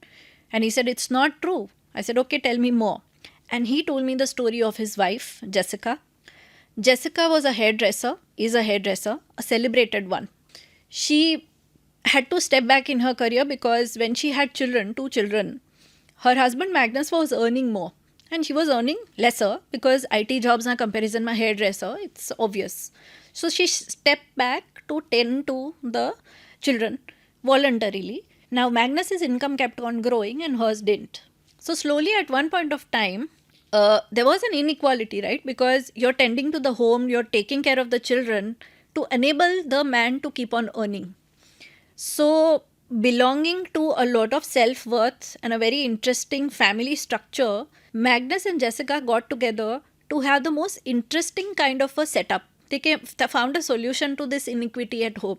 And he said it's not true. I said, okay, tell me more. And he told me the story of his wife, Jessica. Jessica was a hairdresser, is a hairdresser, a celebrated one. She had to step back in her career because when she had children, 2 children, her husband Magnus was earning more. And she was earning lesser because IT jobs na comparison my hairdresser, it's obvious. So she stepped back to tend to the children voluntarily. Now Magnus's income kept on growing and hers didn't. So slowly at one point of time, there was an inequality, right? Because you're tending to the home, you're taking care of the children to enable the man to keep on earning. So belonging to a lot of self-worth and a very interesting family structure, Magnus and Jessica got together to have the most interesting kind of a setup. They found a solution to this inequity at home.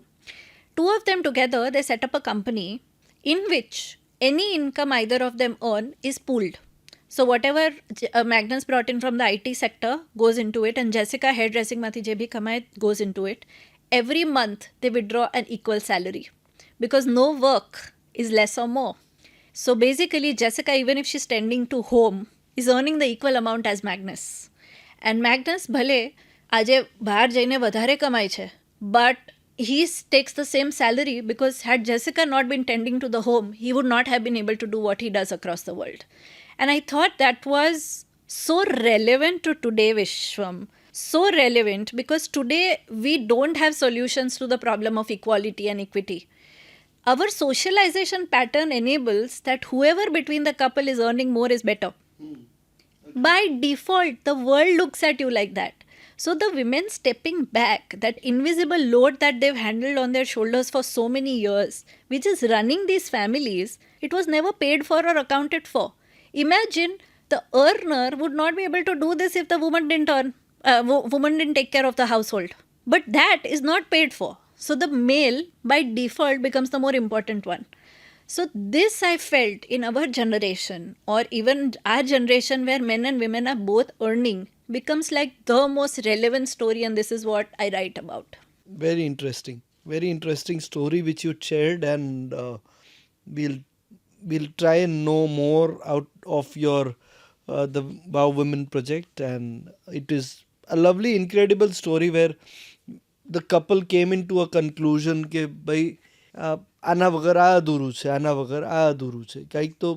2 of them together, they set up a company in which any income either of them earn is pooled. So whatever Magnus brought in from the IT sector goes into it, and Jessica hairdressing mathi je bhi kamaye goes into it. Every month they withdraw an equal salary because no work is less or more. So basically Jessica, even if she's tending to home, is earning the equal amount as Magnus. And Magnus bhale aje bahar jaine vadhare kamaye che, but he takes the same salary because had Jessica not been tending to the home, he would not have been able to do what he does across the world. And I thought that was so relevant to today, Vishwam. So relevant because today we don't have solutions to the problem of equality and equity. Our socialization pattern enables that whoever between the couple is earning more is better. By default, the world looks at you like that. So the women stepping back, that invisible load that they've handled on their shoulders for so many years, which is running these families, it was never paid for or accounted for. Imagine the earner would not be able to do this if the woman didn't earn, woman didn't take care of the household. But that is not paid for. So the male by default becomes the more important one. So this I felt in our generation, or even our generation where men and women are both earning, becomes like the most relevant story, and this is what I write about. Very interesting. Very interesting story which you shared, and we'll try and know more out of your the Wow Women project. And it is a lovely, incredible story where the couple came into a conclusion કે ભાઈ આના વગર આ અધૂરું છે, આના વગર આ અધૂરું છે, કંઈક તો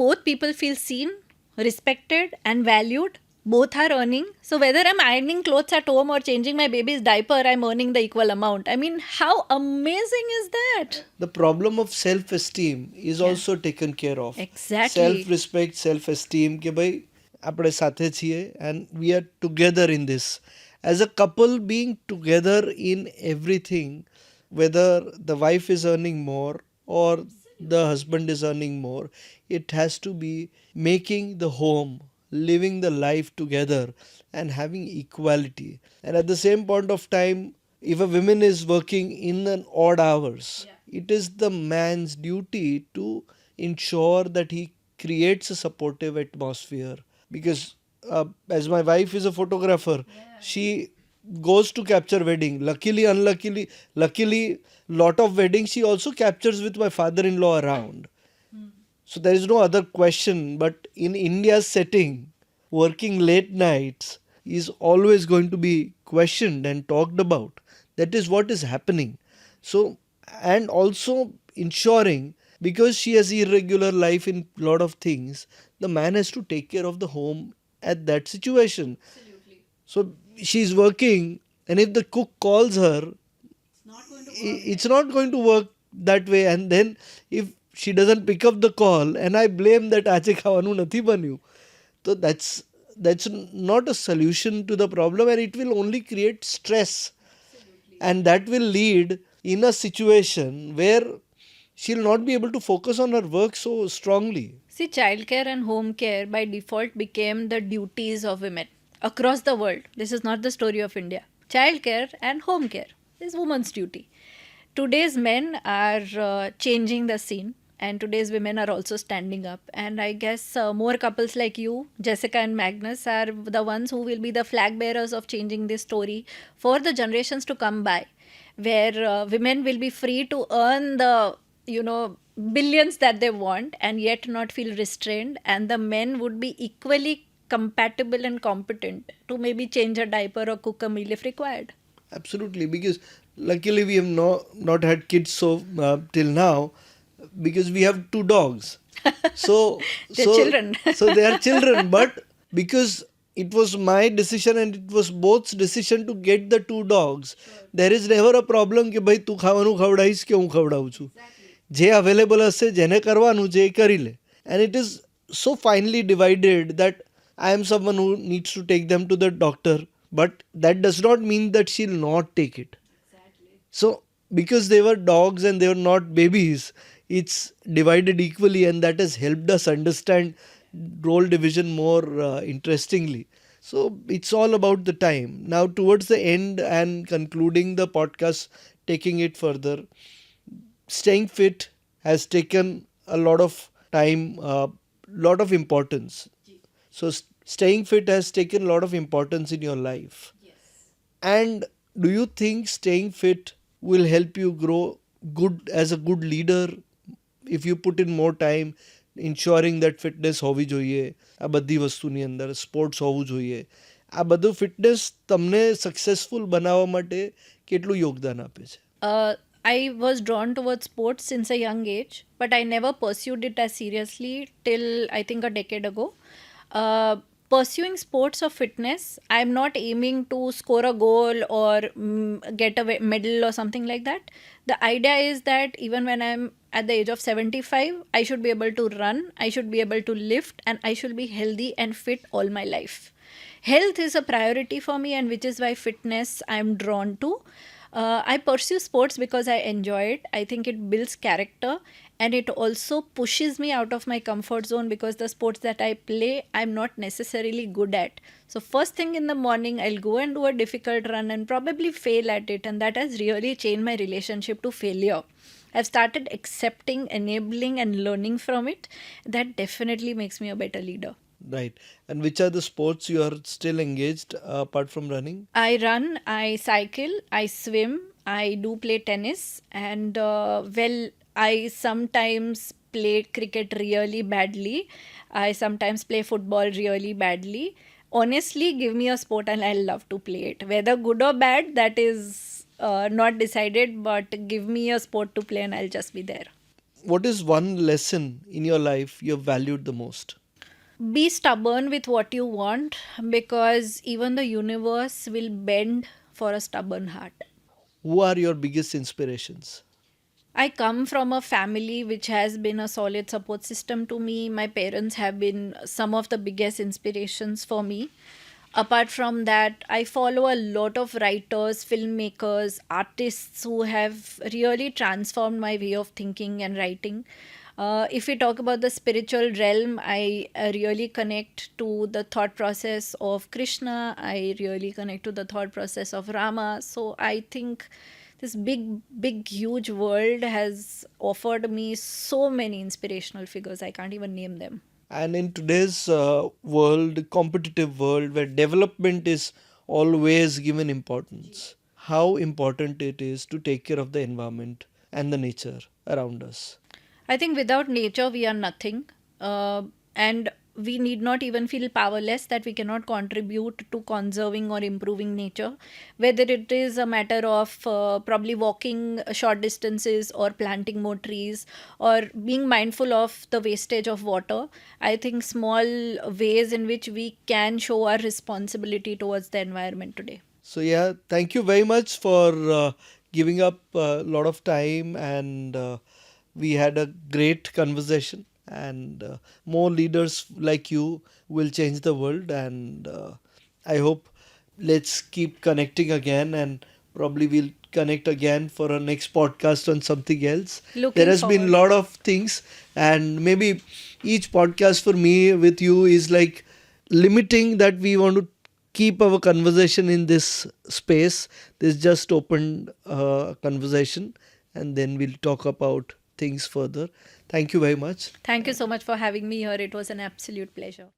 Both people feel seen, respected and valued Both are earning. So whether I'm ironing clothes at home or changing my baby's diaper, I'm earning the equal amount. I mean, how amazing is that? The problem of self esteem is Yeah. also taken care of. Self Exactly. respect, self esteem કે ભાઈ આપણે સાથે છીએ and we are together in this. As a couple being together in everything, whether the wife is earning more or the husband is earning more, it has to be making the home, living the life together and having equality. And at the same point of time, if a woman is working in an odd hours, it is the man's duty to ensure that he creates a supportive atmosphere. Because as my wife is a photographer, she goes to capture wedding. Luckily, unluckily, luckily, lot of weddings she also captures with my father-in-law around. So there is no other question. But in India's setting, working late nights is always going to be questioned and talked about. That is what is happening. So, and also ensuring, because she has irregular life in lot of things, the man has to take care of the home at that situation. So she's working, and if the cook calls her, it's not going to work that way. And then if she doesn't pick up the call and I blame that આજે ખાવાનું નથી બન્યું, so that's not a solution to the problem, and it will only create stress. And that will lead in a situation where she'll not be able to focus on her work so strongly. See, childcare and home care by default became the duties of women across the world. This is not the story of India. Childcare and home care is woman's duty. Today's men are changing the scene, and today's women are also standing up. And I guess more couples like you, Jessica and Magnus, are the ones who will be the flag bearers of changing this story for the generations to come by, where women will be free to earn the, billions that they want and yet not feel restrained, and the men would be equally compatible and competent to maybe change a diaper or cook a meal if required. Absolutely, because luckily we have not had kids so till now, because we have two dogs. So They're so children. so they are children, but because it was my decision and it was both's decision to get the two dogs, there is never a problem કે ભાઈ તું ખાવાનું ખવડાવીશ કે હું ખવડાવું છું. જે available હશે જેને કરવાનું છે એ કરી લે. And it is so finely divided that I am someone who needs to take them to the doctor, but that does not mean that she'll not take it. So, because they were dogs and they were not babies, it's divided equally, and that has helped us understand role division more interestingly. So, it's all about the time. Now, towards the end and concluding the podcast, taking it further, staying fit has taken a lot of time, lot of importance. So, staying fit has taken a lot of importance in your life. And do you think staying fit will help you grow good as a good leader if you put in more time ensuring that fitness હોવી જોઈએ, આ બધી વસ્તુની અંદર sports હોવું જોઈએ, આ બધું ફિટનેસ તમને સક્સેસફુલ બનાવવા માટે કેટલું યોગદાન આપે છે? I was drawn towards sports since a young age, but I never pursued it as seriously till I think a decade ago. Pursuing sports or fitness, I'm not aiming to score a goal or get a medal or something like that. The idea is that even when I'm at the age of 75, I should be able to run, I should be able to lift, and I should be healthy and fit all my life. Health is a priority for me, and which is why fitness I'm drawn to. I pursue sports because I enjoy it. I think it builds character, and it also pushes me out of my comfort zone, because the sports that I play, I'm not necessarily good at. So first thing in the morning, I'll go and do a difficult run and probably fail at it, and that has really changed my relationship to failure. I've started accepting, enabling, and learning from it. That definitely makes me a better leader. Right. And which are the sports you are still engaged apart from running? I run, I cycle, I swim, I do play tennis, and I sometimes play cricket really badly. I sometimes play football really badly. Honestly, give me a sport and I'll love to play it. Whether good or bad, that is not decided, but give me a sport to play and I'll just be there. What is one lesson in your life you have valued the most? Be stubborn with what you want, because even the universe will bend for a stubborn heart. Who are your biggest inspirations? I come from a family which has been a solid support system to me. My parents have been some of the biggest inspirations for me. Apart from that, I follow a lot of writers, filmmakers, artists who have really transformed my way of thinking and writing. If we talk about the spiritual realm, I really connect to the thought process of Krishna. I really connect to the thought process of Rama. So I think this big, huge world has offered me so many inspirational figures. I can't even name them. And in today's world, competitive world, where development is always given importance, how important it is to take care of the environment and the nature around us. I think without nature, we are nothing. And we need not even feel powerless that we cannot contribute to conserving or improving nature. Whether it is a matter of probably walking short distances or planting more trees or being mindful of the wastage of water, I think small ways in which we can show our responsibility towards the environment today. So yeah, thank you very much for giving up a lot of time, and we had a great conversation. And more leaders like you will change the world. And I hope let's keep connecting again, and probably we'll connect again for our next podcast on something else. There Looking has been a forward. lot of things, and maybe each podcast for me with you is like limiting that we want to keep our conversation in this space. This just open conversation, and then we'll talk about things further. Thank you very much. Thank you so much for having me here. It was an absolute pleasure.